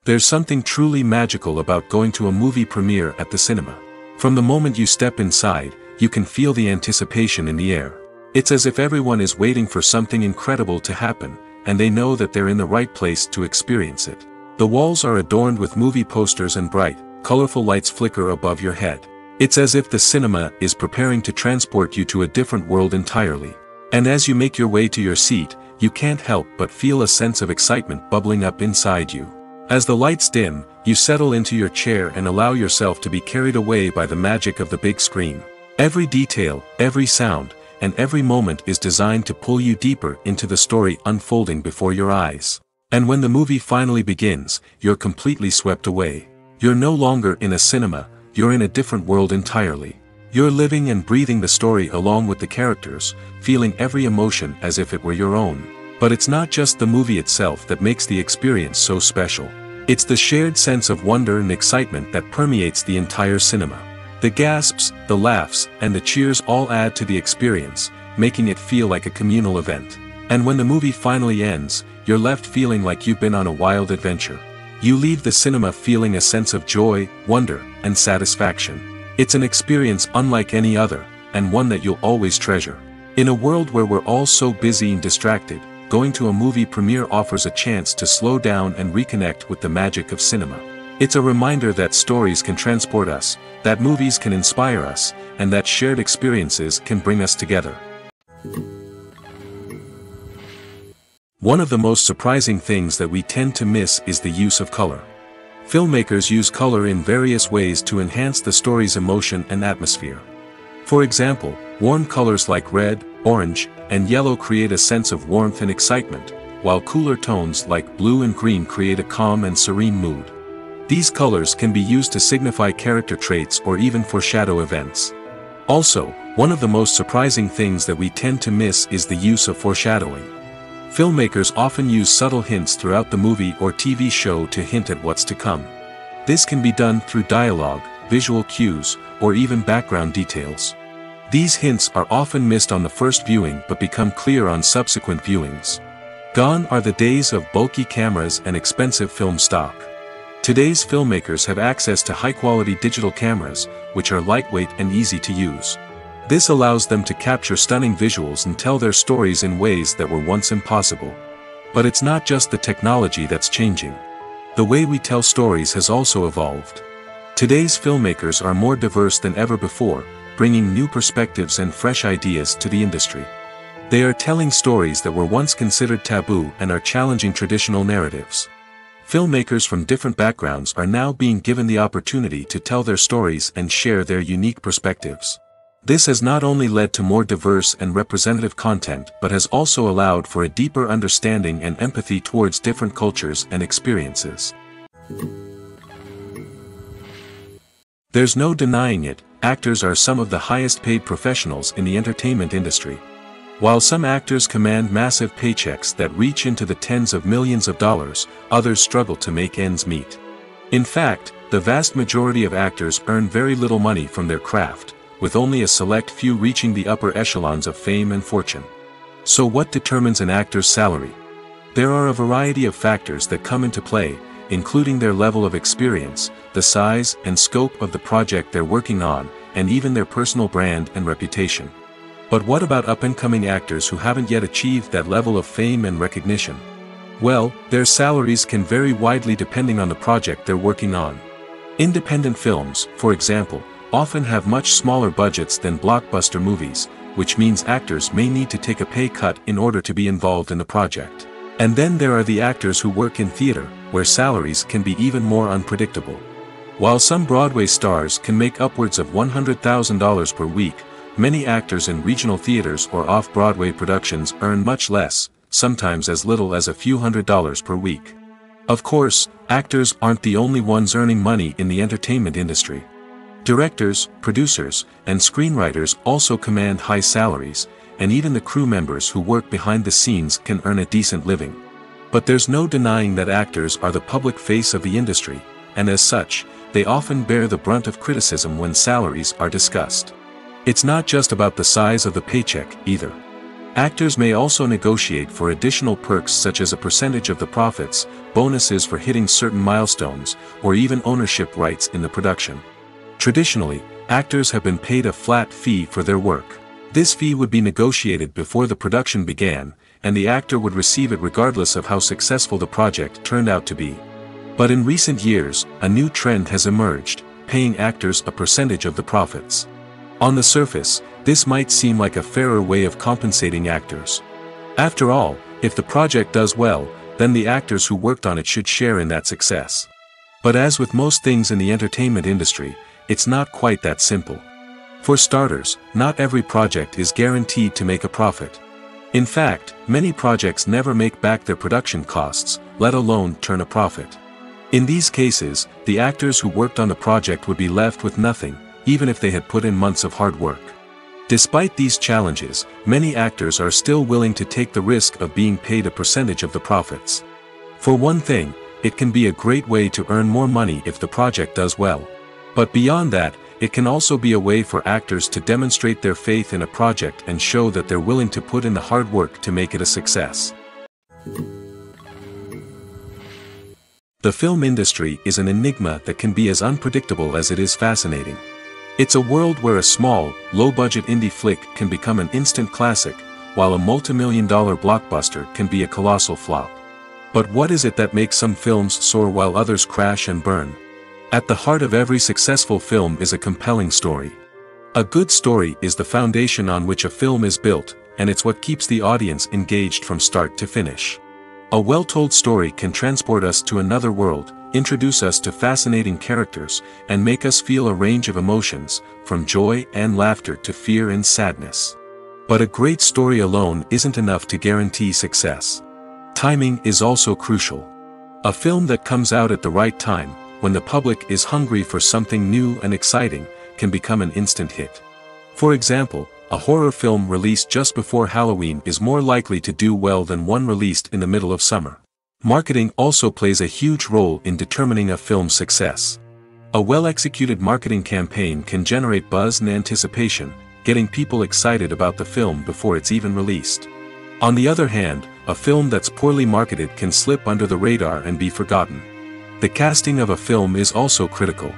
There's something truly magical about going to a movie premiere at the cinema. From the moment you step inside, you can feel the anticipation in the air. It's as if everyone is waiting for something incredible to happen, and they know that they're in the right place to experience it. The walls are adorned with movie posters and bright, colorful lights flicker above your head. It's as if the cinema is preparing to transport you to a different world entirely. And as you make your way to your seat, you can't help but feel a sense of excitement bubbling up inside you. As the lights dim, you settle into your chair and allow yourself to be carried away by the magic of the big screen. Every detail, every sound, and every moment is designed to pull you deeper into the story unfolding before your eyes. And when the movie finally begins, you're completely swept away. You're no longer in a cinema, you're in a different world entirely. You're living and breathing the story along with the characters, feeling every emotion as if it were your own. But it's not just the movie itself that makes the experience so special. It's the shared sense of wonder and excitement that permeates the entire cinema. The gasps, the laughs, and the cheers all add to the experience, making it feel like a communal event. And when the movie finally ends, you're left feeling like you've been on a wild adventure. You leave the cinema feeling a sense of joy, wonder, and satisfaction. It's an experience unlike any other, and one that you'll always treasure. In a world where we're all so busy and distracted, going to a movie premiere offers a chance to slow down and reconnect with the magic of cinema. It's a reminder that stories can transport us, that movies can inspire us, and that shared experiences can bring us together. One of the most surprising things that we tend to miss is the use of color. Filmmakers use color in various ways to enhance the story's emotion and atmosphere. For example, warm colors like red, orange, and yellow create a sense of warmth and excitement, while cooler tones like blue and green create a calm and serene mood. These colors can be used to signify character traits or even foreshadow events. Also, one of the most surprising things that we tend to miss is the use of foreshadowing. Filmmakers often use subtle hints throughout the movie or TV show to hint at what's to come. This can be done through dialogue, visual cues, or even background details. These hints are often missed on the first viewing but become clear on subsequent viewings. Gone are the days of bulky cameras and expensive film stock. Today's filmmakers have access to high-quality digital cameras, which are lightweight and easy to use. This allows them to capture stunning visuals and tell their stories in ways that were once impossible. But it's not just the technology that's changing. The way we tell stories has also evolved. Today's filmmakers are more diverse than ever before, bringing new perspectives and fresh ideas to the industry. They are telling stories that were once considered taboo and are challenging traditional narratives. Filmmakers from different backgrounds are now being given the opportunity to tell their stories and share their unique perspectives. This has not only led to more diverse and representative content but has also allowed for a deeper understanding and empathy towards different cultures and experiences. There's no denying it, actors are some of the highest paid professionals in the entertainment industry. While some actors command massive paychecks that reach into the tens of millions of dollars, others struggle to make ends meet. In fact, the vast majority of actors earn very little money from their craft, with only a select few reaching the upper echelons of fame and fortune. So what determines an actor's salary? There are a variety of factors that come into play, including their level of experience, the size and scope of the project they're working on, and even their personal brand and reputation. But what about up-and-coming actors who haven't yet achieved that level of fame and recognition? Well, their salaries can vary widely depending on the project they're working on. Independent films, for example, often have much smaller budgets than blockbuster movies, which means actors may need to take a pay cut in order to be involved in the project. And then there are the actors who work in theater, where salaries can be even more unpredictable. While some Broadway stars can make upwards of $100,000 per week, many actors in regional theaters or off-Broadway productions earn much less, sometimes as little as a few $100s per week. Of course, actors aren't the only ones earning money in the entertainment industry. Directors, producers, and screenwriters also command high salaries, and even the crew members who work behind the scenes can earn a decent living. But there's no denying that actors are the public face of the industry, and as such, they often bear the brunt of criticism when salaries are discussed. It's not just about the size of the paycheck, either. Actors may also negotiate for additional perks such as a percentage of the profits, bonuses for hitting certain milestones, or even ownership rights in the production. Traditionally, actors have been paid a flat fee for their work. This fee would be negotiated before the production began, and the actor would receive it regardless of how successful the project turned out to be. But in recent years, a new trend has emerged, paying actors a percentage of the profits. On the surface, this might seem like a fairer way of compensating actors. After all, if the project does well, then the actors who worked on it should share in that success. But as with most things in the entertainment industry, it's not quite that simple. For starters, not every project is guaranteed to make a profit. In fact, many projects never make back their production costs, let alone turn a profit. In these cases, the actors who worked on the project would be left with nothing, even if they had put in months of hard work. Despite these challenges, many actors are still willing to take the risk of being paid a percentage of the profits. For one thing, it can be a great way to earn more money if the project does well. But beyond that, it can also be a way for actors to demonstrate their faith in a project and show that they're willing to put in the hard work to make it a success. The film industry is an enigma that can be as unpredictable as it is fascinating. It's a world where a small, low-budget indie flick can become an instant classic, while a multi-million-dollar blockbuster can be a colossal flop. But what is it that makes some films soar while others crash and burn? At the heart of every successful film is a compelling story. A good story is the foundation on which a film is built, and it's what keeps the audience engaged from start to finish. A well-told story can transport us to another world, introduce us to fascinating characters, and make us feel a range of emotions, from joy and laughter to fear and sadness. But a great story alone isn't enough to guarantee success. Timing is also crucial. A film that comes out at the right time, when the public is hungry for something new and exciting, can become an instant hit. For example, a horror film released just before Halloween is more likely to do well than one released in the middle of summer. Marketing also plays a huge role in determining a film's success. A well-executed marketing campaign can generate buzz and anticipation, getting people excited about the film before it's even released. On the other hand, a film that's poorly marketed can slip under the radar and be forgotten. The casting of a film is also critical.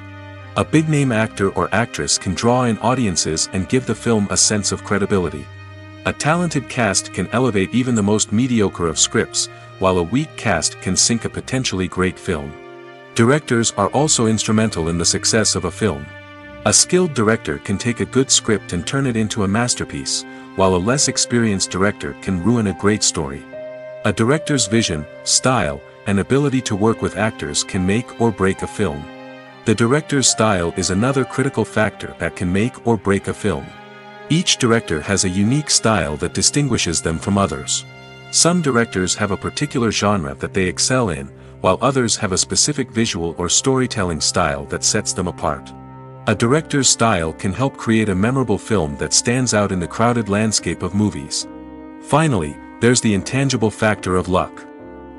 A big-name actor or actress can draw in audiences and give the film a sense of credibility. A talented cast can elevate even the most mediocre of scripts, while a weak cast can sink a potentially great film. Directors are also instrumental in the success of a film. A skilled director can take a good script and turn it into a masterpiece, while a less experienced director can ruin a great story. A director's vision, style, and ability to work with actors can make or break a film. The director's style is another critical factor that can make or break a film. Each director has a unique style that distinguishes them from others. Some directors have a particular genre that they excel in, while others have a specific visual or storytelling style that sets them apart. A director's style can help create a memorable film that stands out in the crowded landscape of movies. Finally, there's the intangible factor of luck.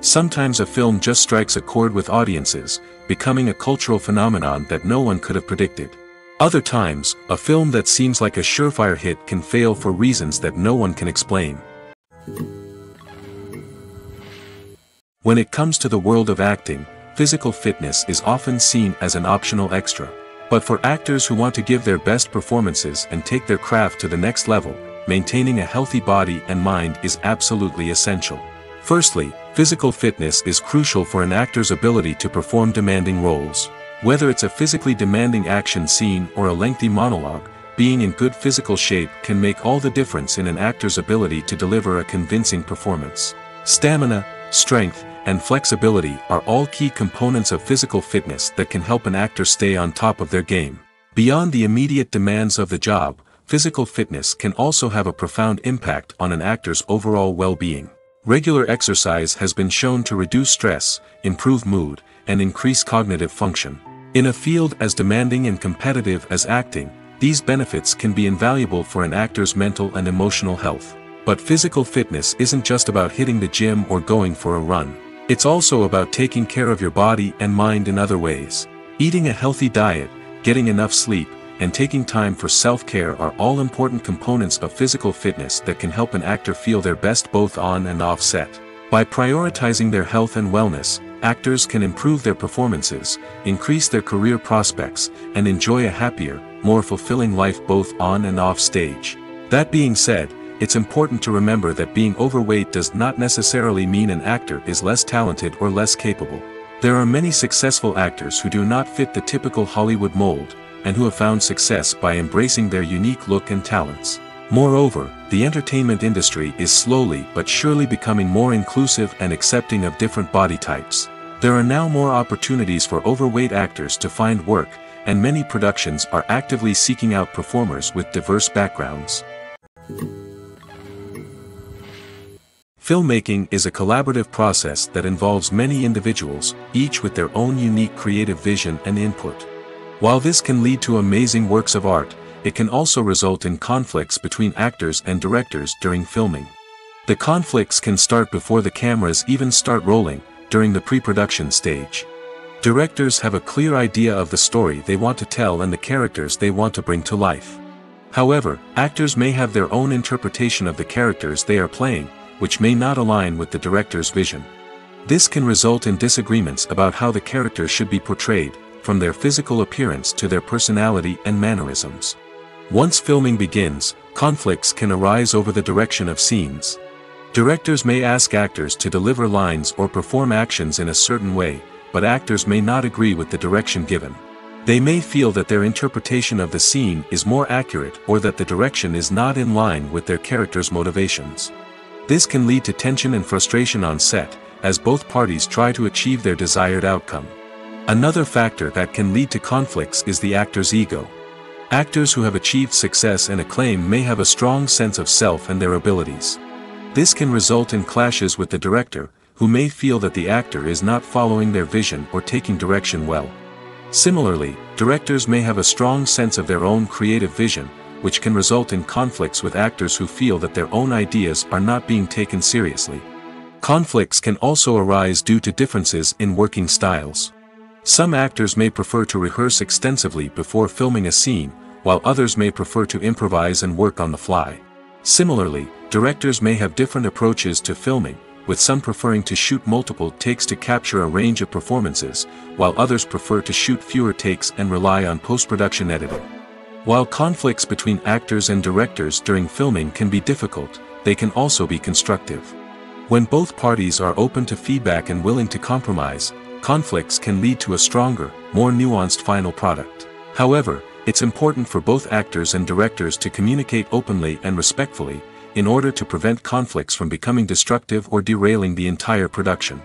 Sometimes a film just strikes a chord with audiences, becoming a cultural phenomenon that no one could have predicted. Other times, a film that seems like a surefire hit can fail for reasons that no one can explain. When it comes to the world of acting, physical fitness is often seen as an optional extra. But for actors who want to give their best performances and take their craft to the next level, maintaining a healthy body and mind is absolutely essential. Firstly, physical fitness is crucial for an actor's ability to perform demanding roles. Whether it's a physically demanding action scene or a lengthy monologue, being in good physical shape can make all the difference in an actor's ability to deliver a convincing performance. Stamina, strength, and flexibility are all key components of physical fitness that can help an actor stay on top of their game. Beyond the immediate demands of the job, physical fitness can also have a profound impact on an actor's overall well-being. Regular exercise has been shown to reduce stress, improve mood, and increase cognitive function. In a field as demanding and competitive as acting, these benefits can be invaluable for an actor's mental and emotional health. But physical fitness isn't just about hitting the gym or going for a run. It's also about taking care of your body and mind in other ways. Eating a healthy diet, getting enough sleep, and taking time for self-care are all important components of physical fitness that can help an actor feel their best both on and off set. By prioritizing their health and wellness, actors can improve their performances, increase their career prospects, and enjoy a happier, more fulfilling life both on and off stage. That being said, it's important to remember that being overweight does not necessarily mean an actor is less talented or less capable. There are many successful actors who do not fit the typical Hollywood mold, and who have found success by embracing their unique look and talents. Moreover, the entertainment industry is slowly but surely becoming more inclusive and accepting of different body types. There are now more opportunities for overweight actors to find work, and many productions are actively seeking out performers with diverse backgrounds. Filmmaking is a collaborative process that involves many individuals, each with their own unique creative vision and input. While this can lead to amazing works of art, it can also result in conflicts between actors and directors during filming. The conflicts can start before the cameras even start rolling, during the pre-production stage. Directors have a clear idea of the story they want to tell and the characters they want to bring to life. However, actors may have their own interpretation of the characters they are playing, which may not align with the director's vision. This can result in disagreements about how the characters should be portrayed, from their physical appearance to their personality and mannerisms. Once filming begins, conflicts can arise over the direction of scenes. Directors may ask actors to deliver lines or perform actions in a certain way, but actors may not agree with the direction given. They may feel that their interpretation of the scene is more accurate or that the direction is not in line with their character's motivations. This can lead to tension and frustration on set, as both parties try to achieve their desired outcome. Another factor that can lead to conflicts is the actor's ego. Actors who have achieved success and acclaim may have a strong sense of self and their abilities. This can result in clashes with the director, who may feel that the actor is not following their vision or taking direction well. Similarly, directors may have a strong sense of their own creative vision, which can result in conflicts with actors who feel that their own ideas are not being taken seriously. Conflicts can also arise due to differences in working styles. Some actors may prefer to rehearse extensively before filming a scene, while others may prefer to improvise and work on the fly. Similarly, directors may have different approaches to filming, with some preferring to shoot multiple takes to capture a range of performances, while others prefer to shoot fewer takes and rely on post-production editing. While conflicts between actors and directors during filming can be difficult, they can also be constructive. When both parties are open to feedback and willing to compromise, conflicts can lead to a stronger, more nuanced final product. However, it's important for both actors and directors to communicate openly and respectfully, in order to prevent conflicts from becoming destructive or derailing the entire production.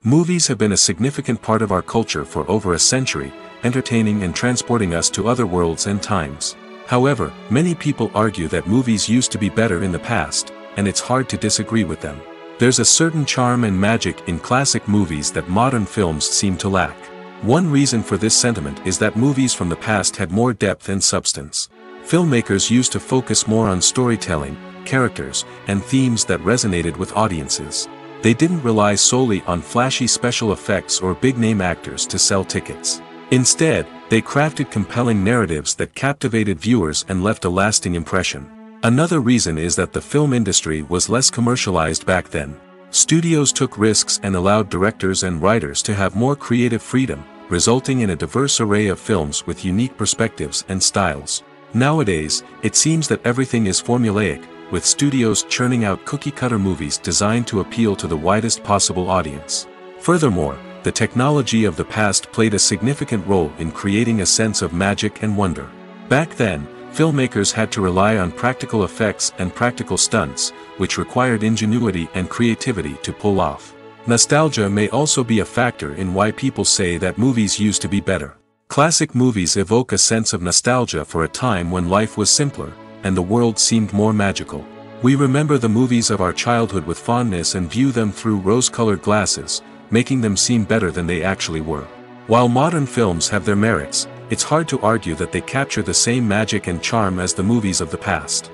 Movies have been a significant part of our culture for over a century, entertaining and transporting us to other worlds and times. However, many people argue that movies used to be better in the past, and it's hard to disagree with them. There's a certain charm and magic in classic movies that modern films seem to lack. One reason for this sentiment is that movies from the past had more depth and substance. Filmmakers used to focus more on storytelling, characters, and themes that resonated with audiences. They didn't rely solely on flashy special effects or big-name actors to sell tickets. Instead, they crafted compelling narratives that captivated viewers and left a lasting impression. Another reason is that the film industry was less commercialized back then. Studios took risks and allowed directors and writers to have more creative freedom, resulting in a diverse array of films with unique perspectives and styles. Nowadays, it seems that everything is formulaic, with studios churning out cookie-cutter movies designed to appeal to the widest possible audience. Furthermore, the technology of the past played a significant role in creating a sense of magic and wonder. Back then, filmmakers had to rely on practical effects and practical stunts, which required ingenuity and creativity to pull off. Nostalgia may also be a factor in why people say that movies used to be better. Classic movies evoke a sense of nostalgia for a time when life was simpler, and the world seemed more magical. We remember the movies of our childhood with fondness and view them through rose-colored glasses, making them seem better than they actually were. While modern films have their merits, it's hard to argue that they capture the same magic and charm as the movies of the past.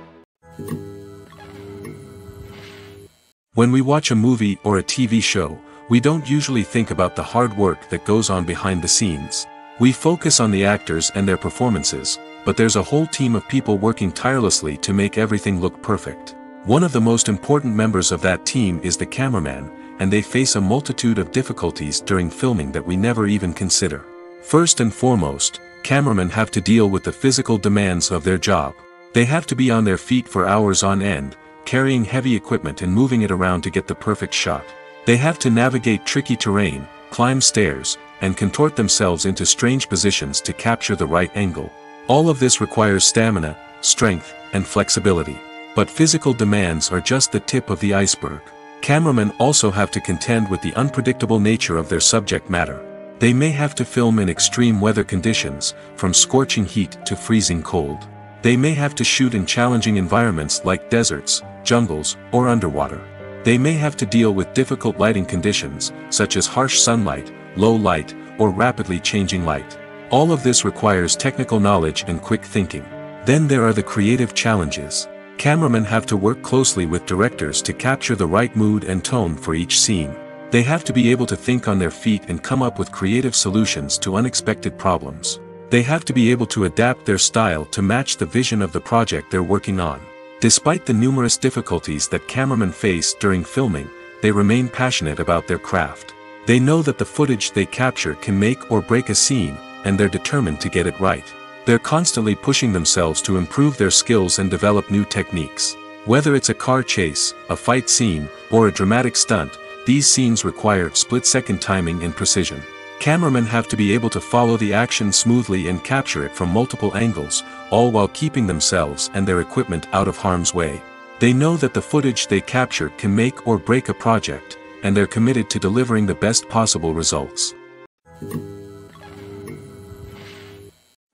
When we watch a movie or a TV show, we don't usually think about the hard work that goes on behind the scenes. We focus on the actors and their performances, but there's a whole team of people working tirelessly to make everything look perfect. One of the most important members of that team is the cameraman, and they face a multitude of difficulties during filming that we never even consider. First and foremost, cameramen have to deal with the physical demands of their job. They have to be on their feet for hours on end, carrying heavy equipment and moving it around to get the perfect shot. They have to navigate tricky terrain, climb stairs, and contort themselves into strange positions to capture the right angle. All of this requires stamina, strength, and flexibility. But physical demands are just the tip of the iceberg. Cameramen also have to contend with the unpredictable nature of their subject matter. They may have to film in extreme weather conditions, from scorching heat to freezing cold. They may have to shoot in challenging environments like deserts, jungles, or underwater. They may have to deal with difficult lighting conditions, such as harsh sunlight, low light, or rapidly changing light. All of this requires technical knowledge and quick thinking. Then there are the creative challenges. Cameramen have to work closely with directors to capture the right mood and tone for each scene. They have to be able to think on their feet and come up with creative solutions to unexpected problems. They have to be able to adapt their style to match the vision of the project they're working on. Despite the numerous difficulties that cameramen face during filming, they remain passionate about their craft. They know that the footage they capture can make or break a scene, and they're determined to get it right. They're constantly pushing themselves to improve their skills and develop new techniques. Whether it's a car chase, a fight scene, or a dramatic stunt, these scenes require split-second timing and precision. Cameramen have to be able to follow the action smoothly and capture it from multiple angles, all while keeping themselves and their equipment out of harm's way. They know that the footage they capture can make or break a project, and they're committed to delivering the best possible results.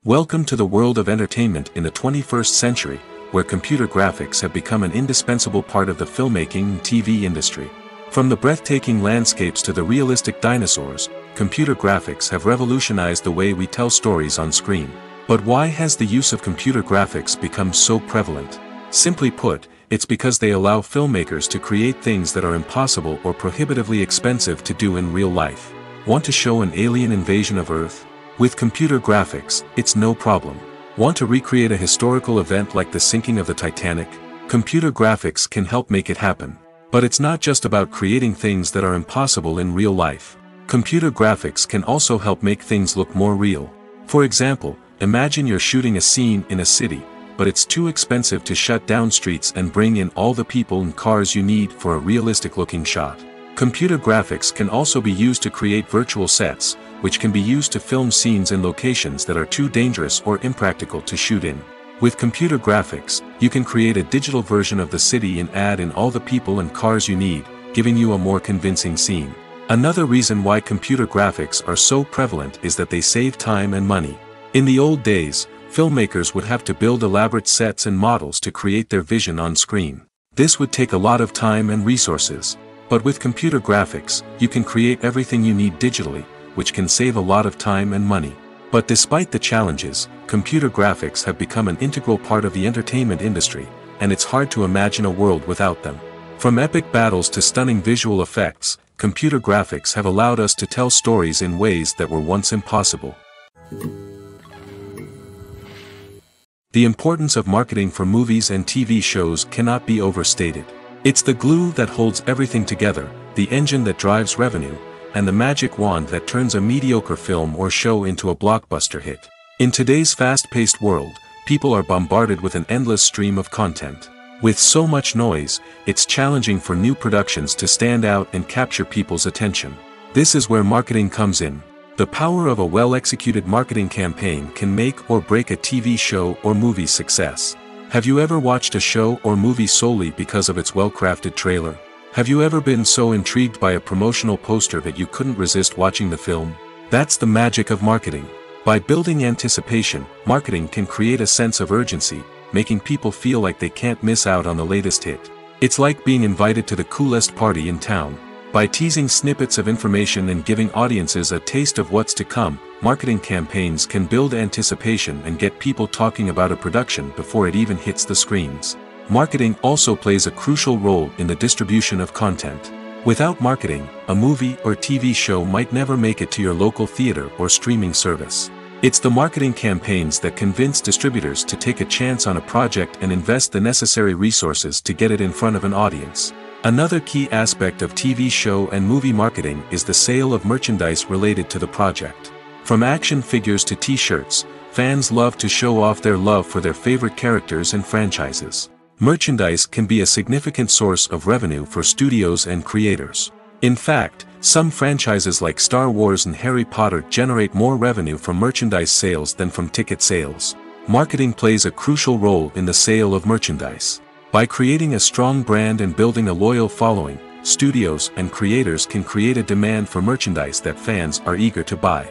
Welcome to the world of entertainment in the 21st century, where computer graphics have become an indispensable part of the filmmaking and TV industry. From the breathtaking landscapes to the realistic dinosaurs, computer graphics have revolutionized the way we tell stories on screen. But why has the use of computer graphics become so prevalent? Simply put, it's because they allow filmmakers to create things that are impossible or prohibitively expensive to do in real life. Want to show an alien invasion of Earth? With computer graphics, it's no problem. Want to recreate a historical event like the sinking of the Titanic? Computer graphics can help make it happen. But it's not just about creating things that are impossible in real life. Computer graphics can also help make things look more real. For example, imagine you're shooting a scene in a city, but it's too expensive to shut down streets and bring in all the people and cars you need for a realistic-looking shot. Computer graphics can also be used to create virtual sets, which can be used to film scenes in locations that are too dangerous or impractical to shoot in. With computer graphics, you can create a digital version of the city and add in all the people and cars you need, giving you a more convincing scene. Another reason why computer graphics are so prevalent is that they save time and money. In the old days, filmmakers would have to build elaborate sets and models to create their vision on screen. This would take a lot of time and resources. But with computer graphics, you can create everything you need digitally, which can save a lot of time and money. But despite the challenges, computer graphics have become an integral part of the entertainment industry, and it's hard to imagine a world without them. From epic battles to stunning visual effects, computer graphics have allowed us to tell stories in ways that were once impossible. The importance of marketing for movies and TV shows cannot be overstated. It's the glue that holds everything together, the engine that drives revenue, and the magic wand that turns a mediocre film or show into a blockbuster hit. In today's fast-paced world, people are bombarded with an endless stream of content. With so much noise, it's challenging for new productions to stand out and capture people's attention. This is where marketing comes in. The power of a well-executed marketing campaign can make or break a TV show or movie's success. Have you ever watched a show or movie solely because of its well-crafted trailer? Have you ever been so intrigued by a promotional poster that you couldn't resist watching the film? That's the magic of marketing. By building anticipation, marketing can create a sense of urgency, making people feel like they can't miss out on the latest hit. It's like being invited to the coolest party in town. By teasing snippets of information and giving audiences a taste of what's to come, marketing campaigns can build anticipation and get people talking about a production before it even hits the screens. Marketing also plays a crucial role in the distribution of content. Without marketing, a movie or TV show might never make it to your local theater or streaming service. It's the marketing campaigns that convince distributors to take a chance on a project and invest the necessary resources to get it in front of an audience. Another key aspect of TV show and movie marketing is the sale of merchandise related to the project. From action figures to t-shirts, fans love to show off their love for their favorite characters and franchises. Merchandise can be a significant source of revenue for studios and creators. In fact, some franchises like Star Wars and Harry Potter generate more revenue from merchandise sales than from ticket sales. Marketing plays a crucial role in the sale of merchandise. By creating a strong brand and building a loyal following, studios and creators can create a demand for merchandise that fans are eager to buy.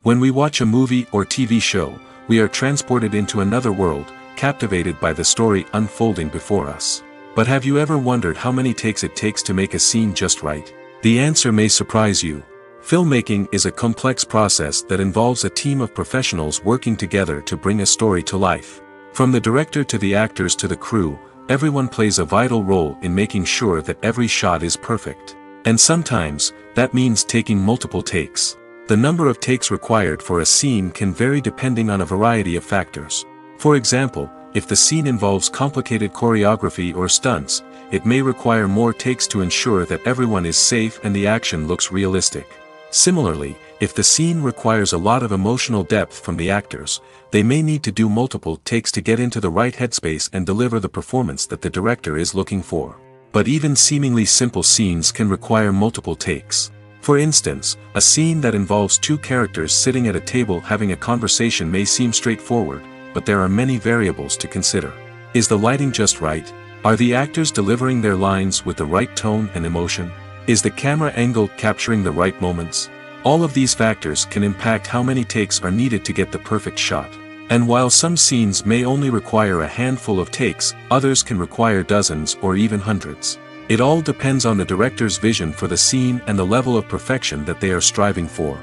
When we watch a movie or TV show, we are transported into another world, captivated by the story unfolding before us. But have you ever wondered how many takes it takes to make a scene just right? The answer may surprise you. Filmmaking is a complex process that involves a team of professionals working together to bring a story to life. From the director to the actors to the crew, everyone plays a vital role in making sure that every shot is perfect. And sometimes, that means taking multiple takes. The number of takes required for a scene can vary depending on a variety of factors. For example, if the scene involves complicated choreography or stunts, it may require more takes to ensure that everyone is safe and the action looks realistic. Similarly, if the scene requires a lot of emotional depth from the actors, they may need to do multiple takes to get into the right headspace and deliver the performance that the director is looking for. But even seemingly simple scenes can require multiple takes. For instance, a scene that involves two characters sitting at a table having a conversation may seem straightforward, but there are many variables to consider. Is the lighting just right? Are the actors delivering their lines with the right tone and emotion? Is the camera angle capturing the right moments? All of these factors can impact how many takes are needed to get the perfect shot. And while some scenes may only require a handful of takes, others can require dozens or even hundreds. It all depends on the director's vision for the scene and the level of perfection that they are striving for.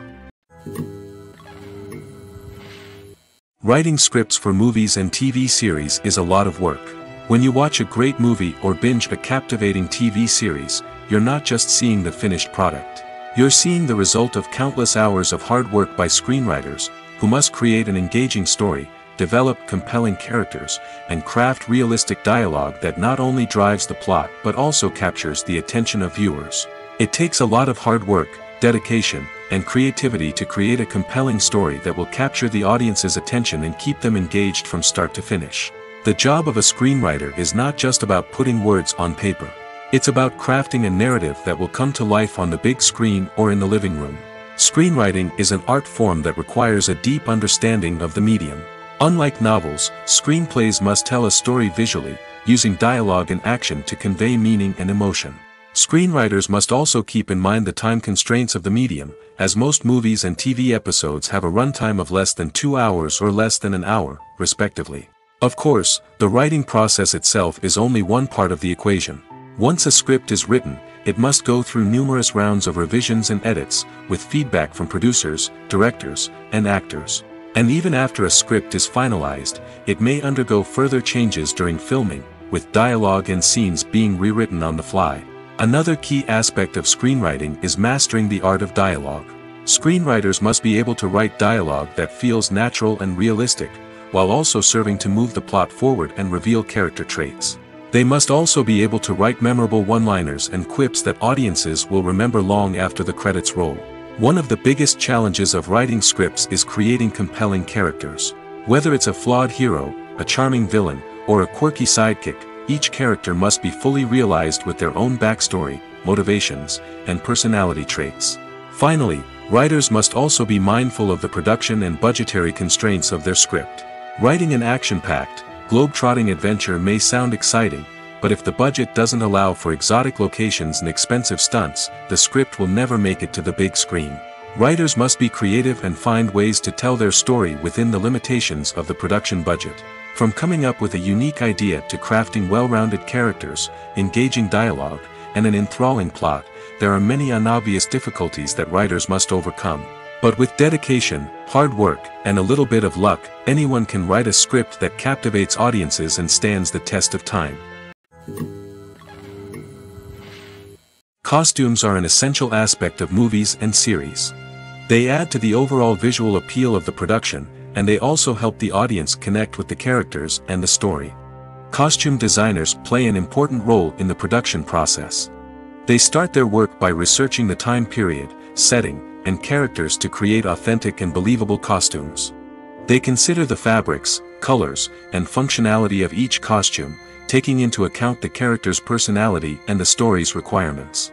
Writing scripts for movies and TV series is a lot of work. When you watch a great movie or binge a captivating TV series, you're not just seeing the finished product. You're seeing the result of countless hours of hard work by screenwriters, who must create an engaging story, develop compelling characters, and craft realistic dialogue that not only drives the plot but also captures the attention of viewers. It takes a lot of hard work, dedication, and creativity to create a compelling story that will capture the audience's attention and keep them engaged from start to finish. The job of a screenwriter is not just about putting words on paper. It's about crafting a narrative that will come to life on the big screen or in the living room. Screenwriting is an art form that requires a deep understanding of the medium. Unlike novels, screenplays must tell a story visually, using dialogue and action to convey meaning and emotion. Screenwriters must also keep in mind the time constraints of the medium, as most movies and TV episodes have a runtime of less than 2 hours or less than an hour, respectively. Of course, the writing process itself is only one part of the equation. Once a script is written, it must go through numerous rounds of revisions and edits, with feedback from producers, directors, and actors. And even after a script is finalized, it may undergo further changes during filming, with dialogue and scenes being rewritten on the fly. Another key aspect of screenwriting is mastering the art of dialogue. Screenwriters must be able to write dialogue that feels natural and realistic, while also serving to move the plot forward and reveal character traits. They must also be able to write memorable one-liners and quips that audiences will remember long after the credits roll. One of the biggest challenges of writing scripts is creating compelling characters. Whether it's a flawed hero, a charming villain, or a quirky sidekick, each character must be fully realized with their own backstory, motivations, and personality traits. Finally, writers must also be mindful of the production and budgetary constraints of their script. Writing an action-packed, globe-trotting adventure may sound exciting, but if the budget doesn't allow for exotic locations and expensive stunts, the script will never make it to the big screen. Writers must be creative and find ways to tell their story within the limitations of the production budget. From coming up with a unique idea to crafting well-rounded characters, engaging dialogue, and an enthralling plot, there are many unobvious difficulties that writers must overcome. But with dedication, hard work, and a little bit of luck, anyone can write a script that captivates audiences and stands the test of time. Costumes are an essential aspect of movies and series. They add to the overall visual appeal of the production, and they also help the audience connect with the characters and the story. Costume designers play an important role in the production process. They start their work by researching the time period, setting, and characters to create authentic and believable costumes. They consider the fabrics, colors, and functionality of each costume, taking into account the character's personality and the story's requirements.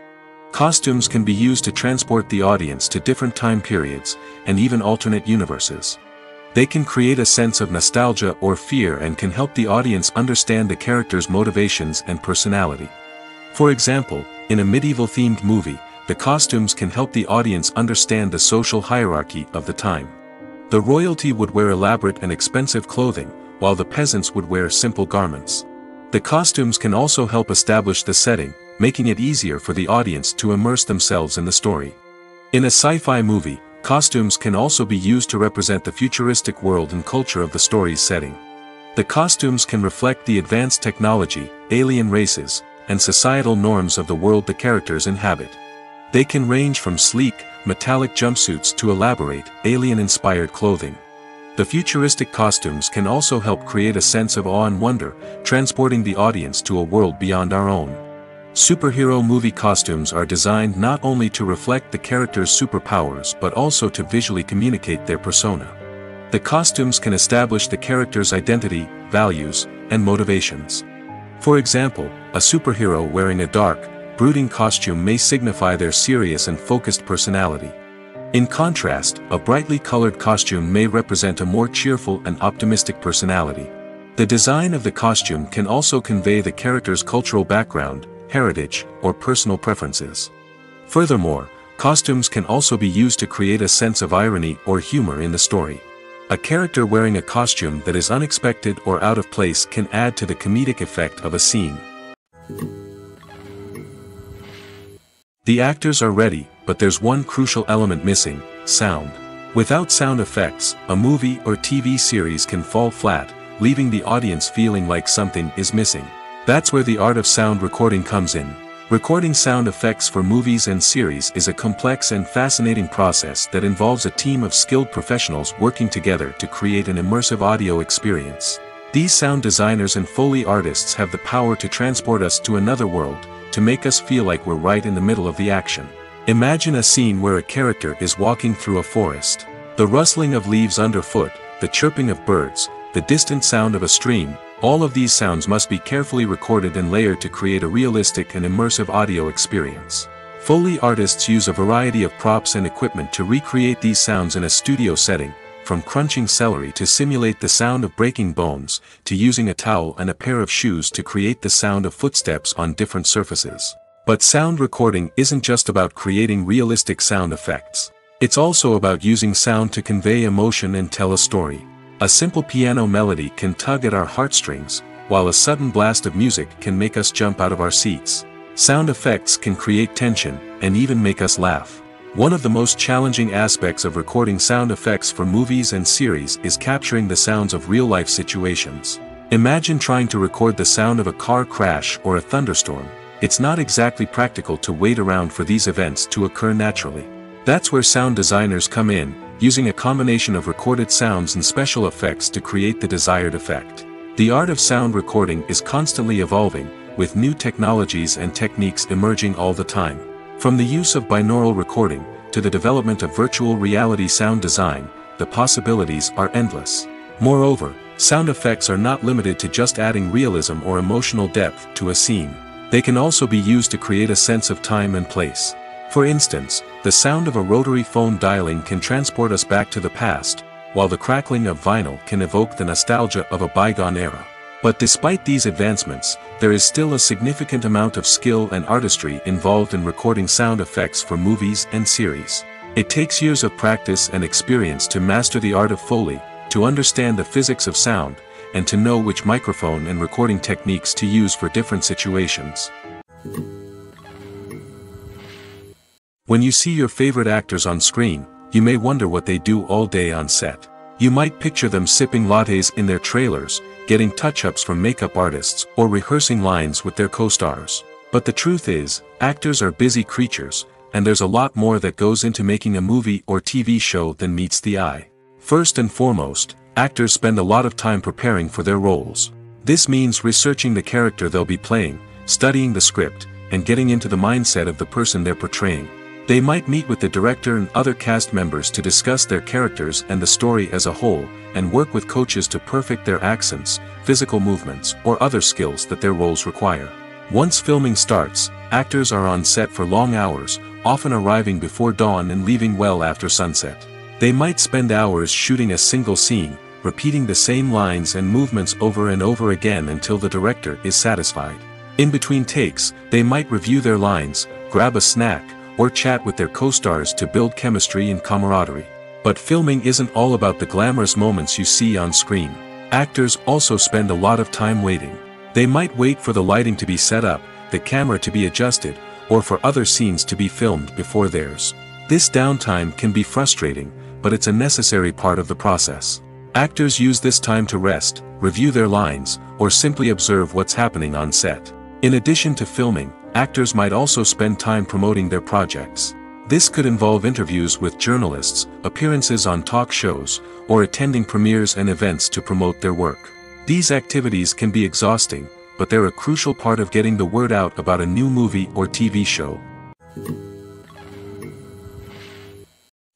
Costumes can be used to transport the audience to different time periods, and even alternate universes. They can create a sense of nostalgia or fear and can help the audience understand the character's motivations and personality. For example, in a medieval-themed movie, the costumes can help the audience understand the social hierarchy of the time. The royalty would wear elaborate and expensive clothing, while the peasants would wear simple garments. The costumes can also help establish the setting, making it easier for the audience to immerse themselves in the story. In a sci-fi movie, costumes can also be used to represent the futuristic world and culture of the story's setting. The costumes can reflect the advanced technology, alien races, and societal norms of the world the characters inhabit. They can range from sleek, metallic jumpsuits to elaborate, alien-inspired clothing. The futuristic costumes can also help create a sense of awe and wonder, transporting the audience to a world beyond our own. Superhero movie costumes are designed not only to reflect the character's superpowers but also to visually communicate their persona. The costumes can establish the character's identity, values, and motivations. For example, a superhero wearing a dark, brooding costume may signify their serious and focused personality. In contrast, a brightly colored costume may represent a more cheerful and optimistic personality. The design of the costume can also convey the character's cultural background, heritage, or personal preferences. Furthermore, costumes can also be used to create a sense of irony or humor in the story. A character wearing a costume that is unexpected or out of place can add to the comedic effect of a scene. The actors are ready, but there's one crucial element missing: sound. Without sound effects, a movie or TV series can fall flat, leaving the audience feeling like something is missing. That's where the art of sound recording comes in. Recording sound effects for movies and series is a complex and fascinating process that involves a team of skilled professionals working together to create an immersive audio experience. These sound designers and Foley artists have the power to transport us to another world, to make us feel like we're right in the middle of the action. Imagine a scene where a character is walking through a forest. The rustling of leaves underfoot, the chirping of birds, the distant sound of a stream, all of these sounds must be carefully recorded and layered to create a realistic and immersive audio experience. Foley artists use a variety of props and equipment to recreate these sounds in a studio setting, from crunching celery to simulate the sound of breaking bones, to using a towel and a pair of shoes to create the sound of footsteps on different surfaces. But sound recording isn't just about creating realistic sound effects. It's also about using sound to convey emotion and tell a story. A simple piano melody can tug at our heartstrings, while a sudden blast of music can make us jump out of our seats. Sound effects can create tension, and even make us laugh. One of the most challenging aspects of recording sound effects for movies and series is capturing the sounds of real-life situations. Imagine trying to record the sound of a car crash or a thunderstorm. It's not exactly practical to wait around for these events to occur naturally. That's where sound designers come in, using a combination of recorded sounds and special effects to create the desired effect. The art of sound recording is constantly evolving, with new technologies and techniques emerging all the time. From the use of binaural recording, to the development of virtual reality sound design, the possibilities are endless. Moreover, sound effects are not limited to just adding realism or emotional depth to a scene. They can also be used to create a sense of time and place. For instance, the sound of a rotary phone dialing can transport us back to the past, while the crackling of vinyl can evoke the nostalgia of a bygone era. But despite these advancements, there is still a significant amount of skill and artistry involved in recording sound effects for movies and series. It takes years of practice and experience to master the art of Foley, to understand the physics of sound, and to know which microphone and recording techniques to use for different situations. When you see your favorite actors on screen, you may wonder what they do all day on set. You might picture them sipping lattes in their trailers, getting touch-ups from makeup artists, or rehearsing lines with their co-stars. But the truth is, actors are busy creatures, and there's a lot more that goes into making a movie or TV show than meets the eye. First and foremost, actors spend a lot of time preparing for their roles. This means researching the character they'll be playing, studying the script, and getting into the mindset of the person they're portraying. They might meet with the director and other cast members to discuss their characters and the story as a whole, and work with coaches to perfect their accents, physical movements, or other skills that their roles require. Once filming starts, actors are on set for long hours, often arriving before dawn and leaving well after sunset. They might spend hours shooting a single scene, repeating the same lines and movements over and over again until the director is satisfied. In between takes, they might review their lines, grab a snack, or chat with their co-stars to build chemistry and camaraderie. But filming isn't all about the glamorous moments you see on screen. Actors also spend a lot of time waiting. They might wait for the lighting to be set up, the camera to be adjusted, or for other scenes to be filmed before theirs. This downtime can be frustrating, but it's a necessary part of the process. Actors use this time to rest, review their lines, or simply observe what's happening on set. In addition to filming, actors might also spend time promoting their projects. This could involve interviews with journalists, appearances on talk shows, or attending premieres and events to promote their work. These activities can be exhausting, but they're a crucial part of getting the word out about a new movie or TV show.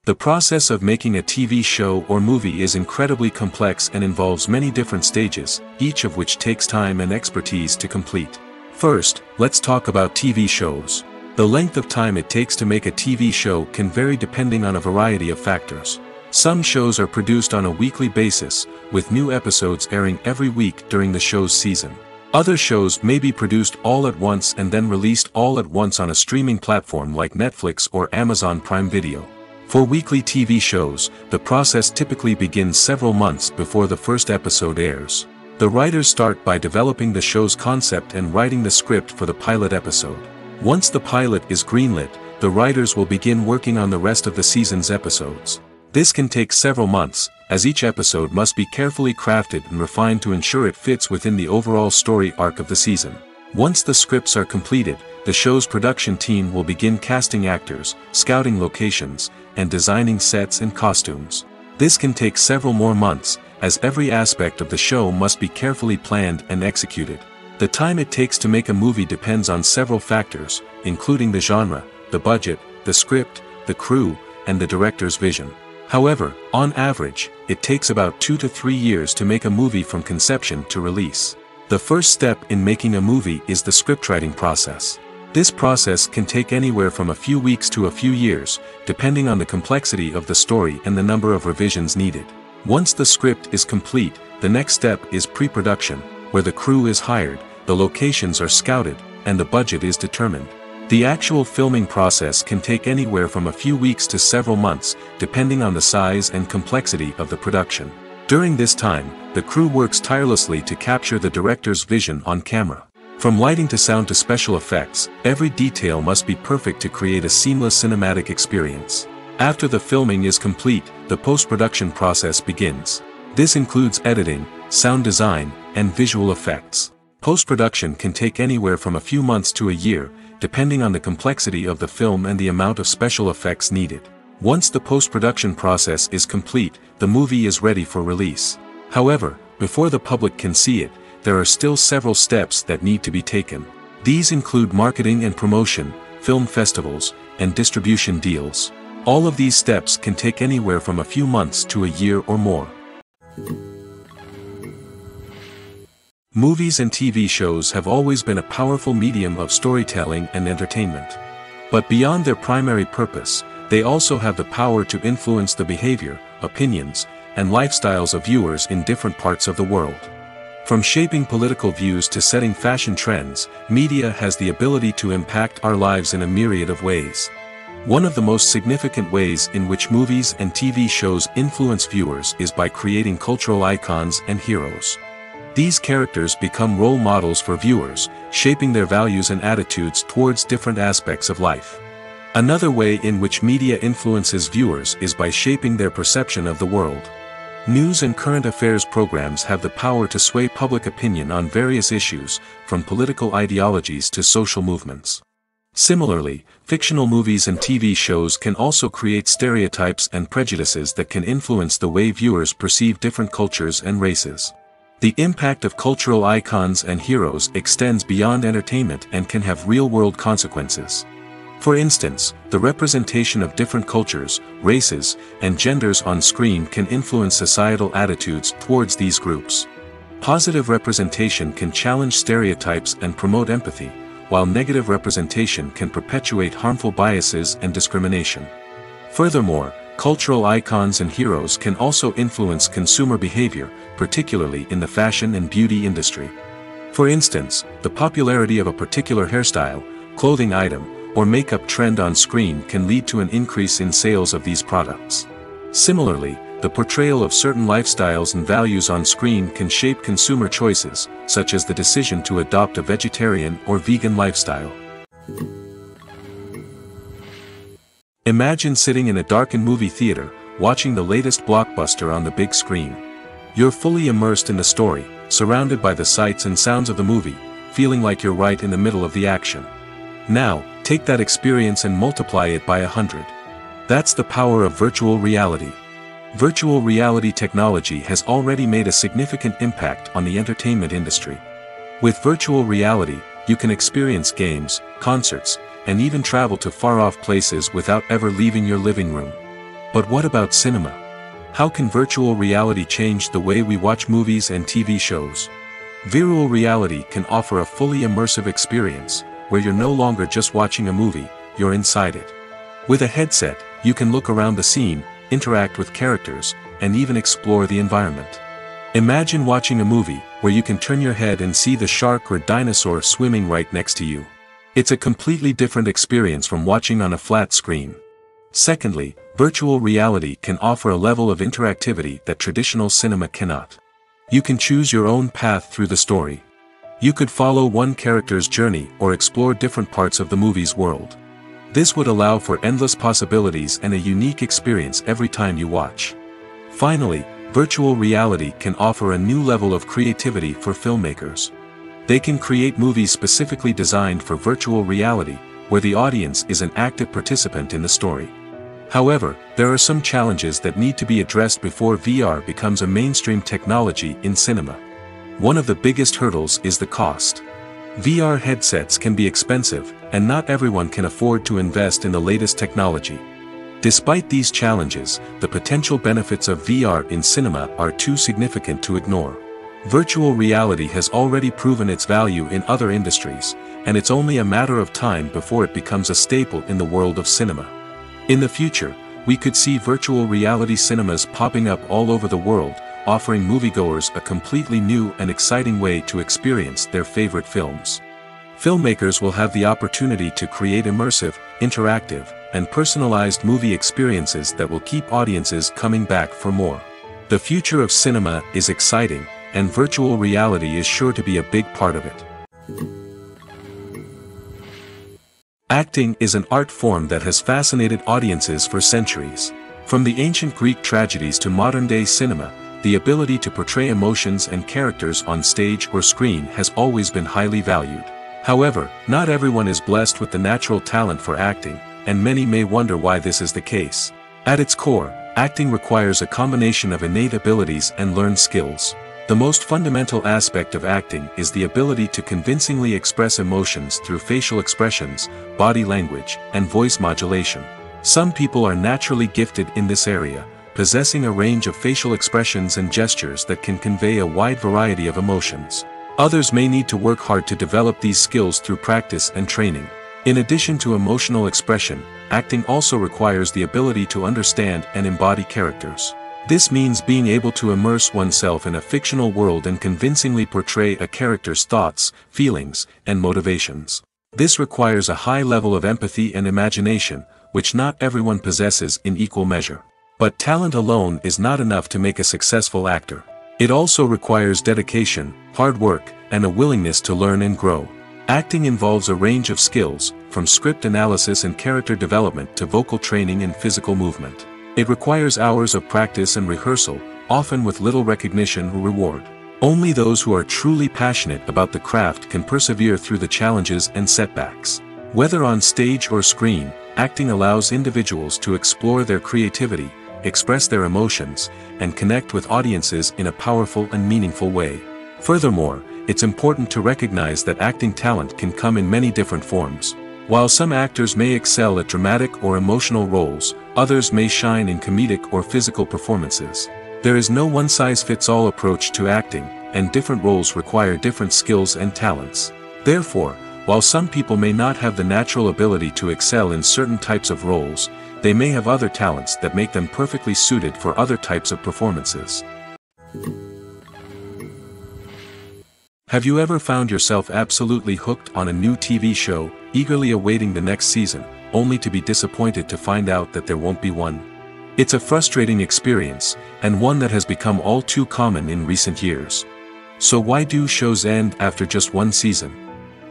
The process of making a TV show or movie is incredibly complex and involves many different stages, each of which takes time and expertise to complete. First, let's talk about TV shows. The length of time it takes to make a TV show can vary depending on a variety of factors. Some shows are produced on a weekly basis, with new episodes airing every week during the show's season. Other shows may be produced all at once and then released all at once on a streaming platform like Netflix or Amazon Prime Video. For weekly TV shows, the process typically begins several months before the first episode airs. The writers start by developing the show's concept and writing the script for the pilot episode. Once the pilot is greenlit, the writers will begin working on the rest of the season's episodes. This can take several months, as each episode must be carefully crafted and refined to ensure it fits within the overall story arc of the season. Once the scripts are completed, the show's production team will begin casting actors, scouting locations, and designing sets and costumes. This can take several more months, as every aspect of the show must be carefully planned and executed. The time it takes to make a movie depends on several factors, including the genre, the budget, the script, the crew, and the director's vision. However, on average, it takes about 2 to 3 years to make a movie from conception to release. The first step in making a movie is the scriptwriting process. This process can take anywhere from a few weeks to a few years, depending on the complexity of the story and the number of revisions needed. Once the script is complete, the next step is pre-production, where the crew is hired, the locations are scouted, and the budget is determined. The actual filming process can take anywhere from a few weeks to several months, depending on the size and complexity of the production. During this time, the crew works tirelessly to capture the director's vision on camera. From lighting to sound to special effects, every detail must be perfect to create a seamless cinematic experience. After the filming is complete, the post-production process begins. This includes editing, sound design, and visual effects. Post-production can take anywhere from a few months to a year, depending on the complexity of the film and the amount of special effects needed. Once the post-production process is complete, the movie is ready for release. However, before the public can see it, there are still several steps that need to be taken. These include marketing and promotion, film festivals, and distribution deals. All of these steps can take anywhere from a few months to a year or more. Movies and TV shows have always been a powerful medium of storytelling and entertainment. But beyond their primary purpose, they also have the power to influence the behavior, opinions, and lifestyles of viewers in different parts of the world. From shaping political views to setting fashion trends, media has the ability to impact our lives in a myriad of ways. One of the most significant ways in which movies and TV shows influence viewers is by creating cultural icons and heroes. These characters become role models for viewers, shaping their values and attitudes towards different aspects of life. Another way in which media influences viewers is by shaping their perception of the world. News and current affairs programs have the power to sway public opinion on various issues, from political ideologies to social movements. Similarly, fictional movies and TV shows can also create stereotypes and prejudices that can influence the way viewers perceive different cultures and races. The impact of cultural icons and heroes extends beyond entertainment and can have real-world consequences. For instance, the representation of different cultures, races, and genders on screen can influence societal attitudes towards these groups. Positive representation can challenge stereotypes and promote empathy, while negative representation can perpetuate harmful biases and discrimination. Furthermore, cultural icons and heroes can also influence consumer behavior, particularly in the fashion and beauty industry. For instance, the popularity of a particular hairstyle, clothing item, or makeup trend on screen can lead to an increase in sales of these products. Similarly, the portrayal of certain lifestyles and values on screen can shape consumer choices, such as the decision to adopt a vegetarian or vegan lifestyle. Imagine sitting in a darkened movie theater, watching the latest blockbuster on the big screen. You're fully immersed in the story, surrounded by the sights and sounds of the movie, feeling like you're right in the middle of the action. Now, take that experience and multiply it by 100. That's the power of virtual reality. Virtual reality technology has already made a significant impact on the entertainment industry. With virtual reality, you can experience games, concerts, and even travel to far-off places without ever leaving your living room. But what about cinema? How can virtual reality change the way we watch movies and TV shows? Virtual reality can offer a fully immersive experience, where you're no longer just watching a movie, you're inside it. With a headset, you can look around the scene, interact with characters, and even explore the environment. Imagine watching a movie, where you can turn your head and see the shark or dinosaur swimming right next to you. It's a completely different experience from watching on a flat screen. Secondly, virtual reality can offer a level of interactivity that traditional cinema cannot. You can choose your own path through the story. You could follow one character's journey or explore different parts of the movie's world. This would allow for endless possibilities and a unique experience every time you watch. Finally, virtual reality can offer a new level of creativity for filmmakers. They can create movies specifically designed for virtual reality, where the audience is an active participant in the story. However, there are some challenges that need to be addressed before VR becomes a mainstream technology in cinema. One of the biggest hurdles is the cost. VR headsets can be expensive, and not everyone can afford to invest in the latest technology. Despite these challenges, the potential benefits of VR in cinema are too significant to ignore. Virtual reality has already proven its value in other industries, and it's only a matter of time before it becomes a staple in the world of cinema. In the future, we could see virtual reality cinemas popping up all over the world, offering moviegoers a completely new and exciting way to experience their favorite films. Filmmakers will have the opportunity to create immersive, interactive, and personalized movie experiences that will keep audiences coming back for more. The future of cinema is exciting, and virtual reality is sure to be a big part of it. Acting is an art form that has fascinated audiences for centuries. From the ancient Greek tragedies to modern-day cinema, the ability to portray emotions and characters on stage or screen has always been highly valued. However, not everyone is blessed with the natural talent for acting, and many may wonder why this is the case. At its core, acting requires a combination of innate abilities and learned skills. The most fundamental aspect of acting is the ability to convincingly express emotions through facial expressions, body language, and voice modulation. Some people are naturally gifted in this area, possessing a range of facial expressions and gestures that can convey a wide variety of emotions. Others may need to work hard to develop these skills through practice and training. In addition to emotional expression, acting also requires the ability to understand and embody characters. This means being able to immerse oneself in a fictional world and convincingly portray a character's thoughts, feelings, and motivations. This requires a high level of empathy and imagination, which not everyone possesses in equal measure. But talent alone is not enough to make a successful actor. It also requires dedication, hard work, and a willingness to learn and grow. Acting involves a range of skills, from script analysis and character development to vocal training and physical movement. It requires hours of practice and rehearsal, often with little recognition or reward. Only those who are truly passionate about the craft can persevere through the challenges and setbacks. Whether on stage or screen, acting allows individuals to explore their creativity, express their emotions, and connect with audiences in a powerful and meaningful way. Furthermore, it's important to recognize that acting talent can come in many different forms. While some actors may excel at dramatic or emotional roles, others may shine in comedic or physical performances. There is no one-size-fits-all approach to acting, and different roles require different skills and talents. Therefore, while some people may not have the natural ability to excel in certain types of roles, they may have other talents that make them perfectly suited for other types of performances. Have you ever found yourself absolutely hooked on a new TV show, eagerly awaiting the next season, only to be disappointed to find out that there won't be one? It's a frustrating experience, and one that has become all too common in recent years. So why do shows end after just one season?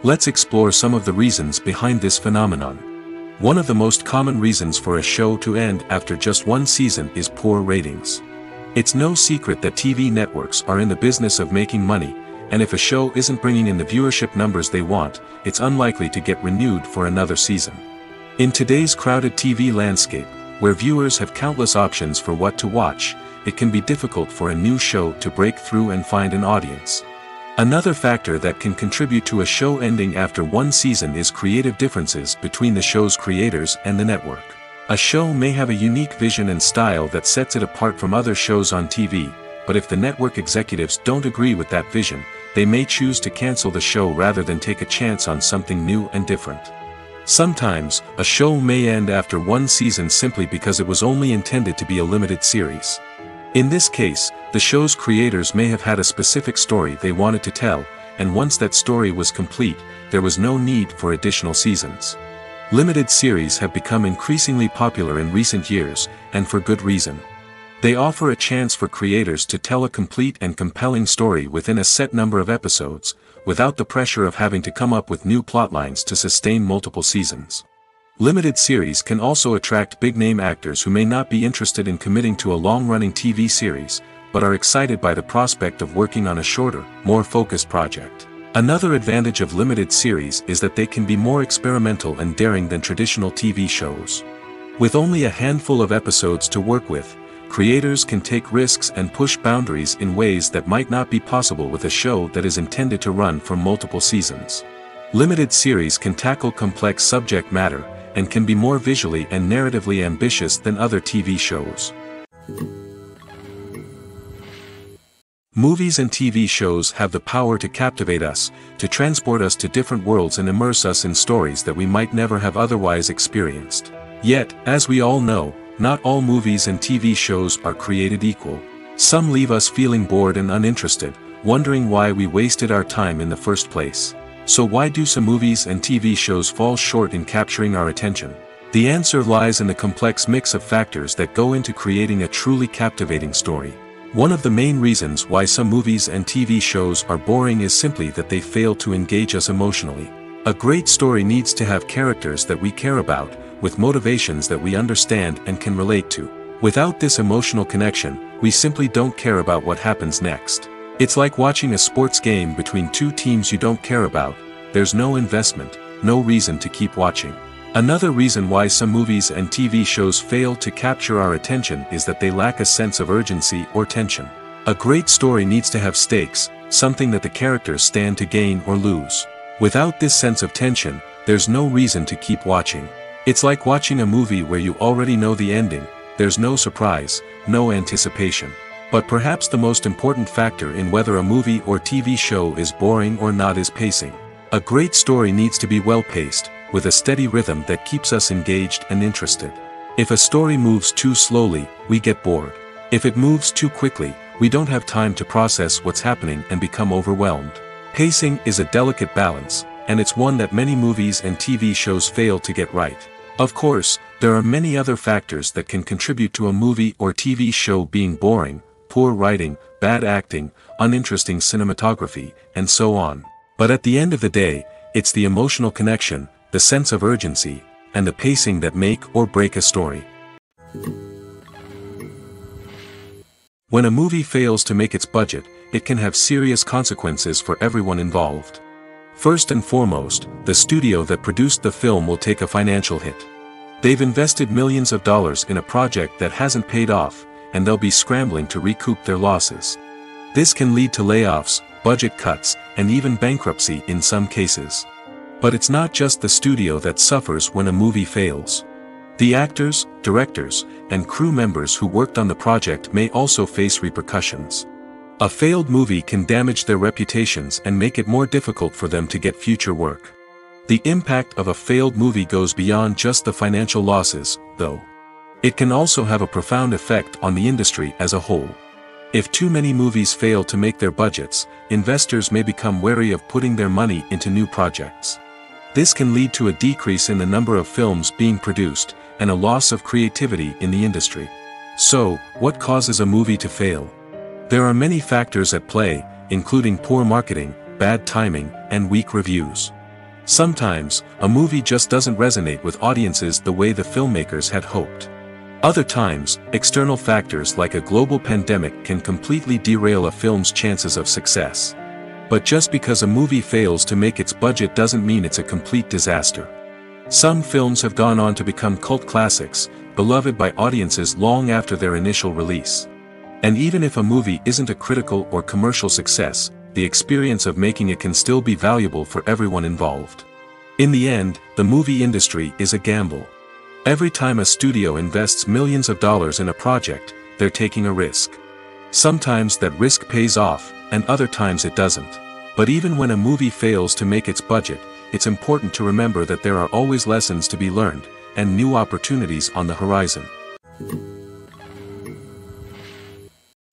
Let's explore some of the reasons behind this phenomenon. One of the most common reasons for a show to end after just one season is poor ratings. It's no secret that TV networks are in the business of making money, and if a show isn't bringing in the viewership numbers they want, it's unlikely to get renewed for another season. In today's crowded TV landscape, where viewers have countless options for what to watch, it can be difficult for a new show to break through and find an audience. Another factor that can contribute to a show ending after one season is creative differences between the show's creators and the network. A show may have a unique vision and style that sets it apart from other shows on TV, but if the network executives don't agree with that vision, they may choose to cancel the show rather than take a chance on something new and different. Sometimes, a show may end after one season simply because it was only intended to be a limited series. In this case, the show's creators may have had a specific story they wanted to tell, and once that story was complete, there was no need for additional seasons. Limited series have become increasingly popular in recent years, and for good reason. They offer a chance for creators to tell a complete and compelling story within a set number of episodes, without the pressure of having to come up with new plotlines to sustain multiple seasons. Limited series can also attract big-name actors who may not be interested in committing to a long-running TV series, but are excited by the prospect of working on a shorter, more focused project. Another advantage of limited series is that they can be more experimental and daring than traditional TV shows. With only a handful of episodes to work with, creators can take risks and push boundaries in ways that might not be possible with a show that is intended to run for multiple seasons. Limited series can tackle complex subject matter, and can be more visually and narratively ambitious than other TV shows. Movies and TV shows have the power to captivate us, to transport us to different worlds and immerse us in stories that we might never have otherwise experienced. Yet, as we all know, not all movies and TV shows are created equal. Some leave us feeling bored and uninterested, wondering why we wasted our time in the first place. So why do some movies and TV shows fall short in capturing our attention? The answer lies in the complex mix of factors that go into creating a truly captivating story. One of the main reasons why some movies and TV shows are boring is simply that they fail to engage us emotionally. A great story needs to have characters that we care about, with motivations that we understand and can relate to. Without this emotional connection, we simply don't care about what happens next. It's like watching a sports game between two teams you don't care about. There's no investment, no reason to keep watching. Another reason why some movies and TV shows fail to capture our attention is that they lack a sense of urgency or tension. A great story needs to have stakes, something that the characters stand to gain or lose. Without this sense of tension, there's no reason to keep watching. It's like watching a movie where you already know the ending. There's no surprise, no anticipation. But perhaps the most important factor in whether a movie or TV show is boring or not is pacing. A great story needs to be well-paced, with a steady rhythm that keeps us engaged and interested. If a story moves too slowly, we get bored. If it moves too quickly, we don't have time to process what's happening and become overwhelmed. Pacing is a delicate balance, and it's one that many movies and TV shows fail to get right. Of course, there are many other factors that can contribute to a movie or TV show being boring: poor writing, bad acting, uninteresting cinematography, and so on. But at the end of the day, it's the emotional connection, the sense of urgency, and the pacing that make or break a story. When a movie fails to make its budget, it can have serious consequences for everyone involved. First and foremost, the studio that produced the film will take a financial hit. They've invested millions of dollars in a project that hasn't paid off, and they'll be scrambling to recoup their losses. This can lead to layoffs, budget cuts, and even bankruptcy in some cases. But it's not just the studio that suffers when a movie fails. The actors, directors, and crew members who worked on the project may also face repercussions. A failed movie can damage their reputations and make it more difficult for them to get future work. The impact of a failed movie goes beyond just the financial losses, though. It can also have a profound effect on the industry as a whole. If too many movies fail to make their budgets, investors may become wary of putting their money into new projects. This can lead to a decrease in the number of films being produced, and a loss of creativity in the industry. So, what causes a movie to fail? There are many factors at play, including poor marketing, bad timing, and weak reviews. Sometimes, a movie just doesn't resonate with audiences the way the filmmakers had hoped. Other times, external factors like a global pandemic can completely derail a film's chances of success. But just because a movie fails to make its budget doesn't mean it's a complete disaster. Some films have gone on to become cult classics, beloved by audiences long after their initial release. And even if a movie isn't a critical or commercial success, the experience of making it can still be valuable for everyone involved. In the end, the movie industry is a gamble. Every time a studio invests millions of dollars in a project, they're taking a risk. Sometimes that risk pays off, and other times it doesn't. But even when a movie fails to make its budget, it's important to remember that there are always lessons to be learned, and new opportunities on the horizon.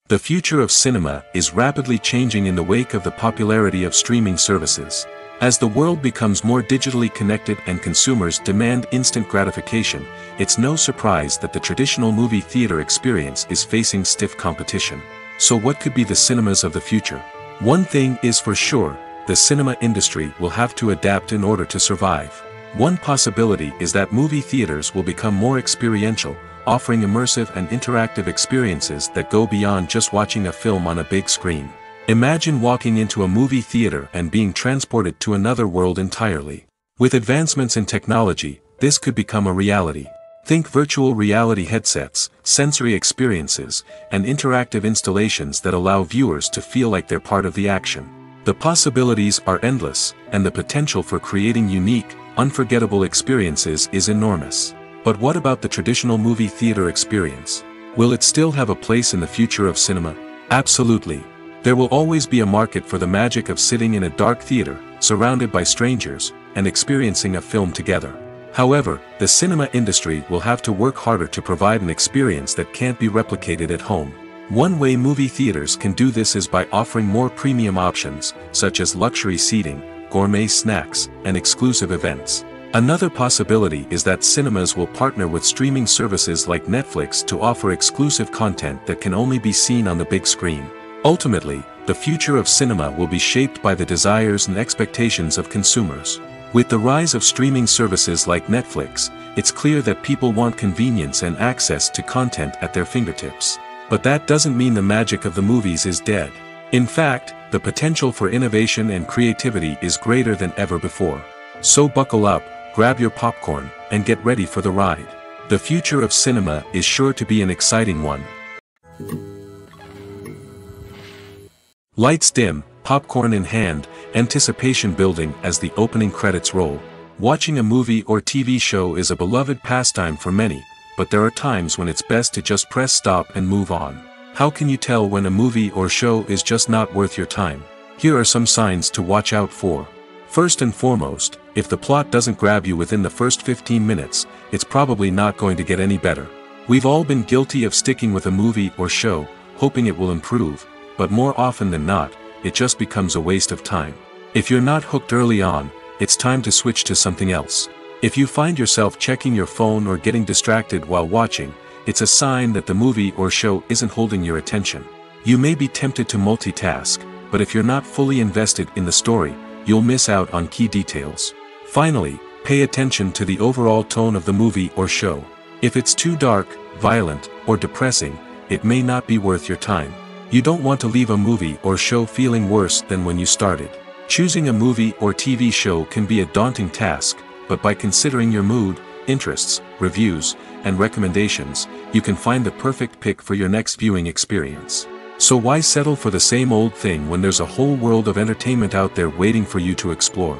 The future of cinema is rapidly changing in the wake of the popularity of streaming services. As the world becomes more digitally connected and consumers demand instant gratification, it's no surprise that the traditional movie theater experience is facing stiff competition. So what could be the cinemas of the future? One thing is for sure, the cinema industry will have to adapt in order to survive. One possibility is that movie theaters will become more experiential, offering immersive and interactive experiences that go beyond just watching a film on a big screen. Imagine walking into a movie theater and being transported to another world entirely. With advancements in technology, this could become a reality. Think virtual reality headsets, sensory experiences, and interactive installations that allow viewers to feel like they're part of the action. The possibilities are endless, and the potential for creating unique, unforgettable experiences is enormous. But what about the traditional movie theater experience? Will it still have a place in the future of cinema? Absolutely. There will always be a market for the magic of sitting in a dark theater, surrounded by strangers, and experiencing a film together. However, the cinema industry will have to work harder to provide an experience that can't be replicated at home. One way movie theaters can do this is by offering more premium options, such as luxury seating, gourmet snacks, and exclusive events. Another possibility is that cinemas will partner with streaming services like Netflix to offer exclusive content that can only be seen on the big screen. Ultimately, the future of cinema will be shaped by the desires and expectations of consumers. With the rise of streaming services like Netflix, it's clear that people want convenience and access to content at their fingertips. But that doesn't mean the magic of the movies is dead. In fact, the potential for innovation and creativity is greater than ever before. So buckle up, grab your popcorn, and get ready for the ride. The future of cinema is sure to be an exciting one. Lights dim, popcorn in hand, anticipation building as the opening credits roll. Watching a movie or TV show is a beloved pastime for many, but there are times when it's best to just press stop and move on. How can you tell when a movie or show is just not worth your time? Here are some signs to watch out for. First and foremost, if the plot doesn't grab you within the first 15 minutes, it's probably not going to get any better. We've all been guilty of sticking with a movie or show, hoping it will improve, but more often than not, it just becomes a waste of time. If you're not hooked early on, it's time to switch to something else. If you find yourself checking your phone or getting distracted while watching, it's a sign that the movie or show isn't holding your attention. You may be tempted to multitask, but if you're not fully invested in the story, you'll miss out on key details. Finally, pay attention to the overall tone of the movie or show. If it's too dark, violent, or depressing, it may not be worth your time. You don't want to leave a movie or show feeling worse than when you started. Choosing a movie or TV show can be a daunting task, but by considering your mood, interests, reviews, and recommendations, you can find the perfect pick for your next viewing experience. So why settle for the same old thing when there's a whole world of entertainment out there waiting for you to explore?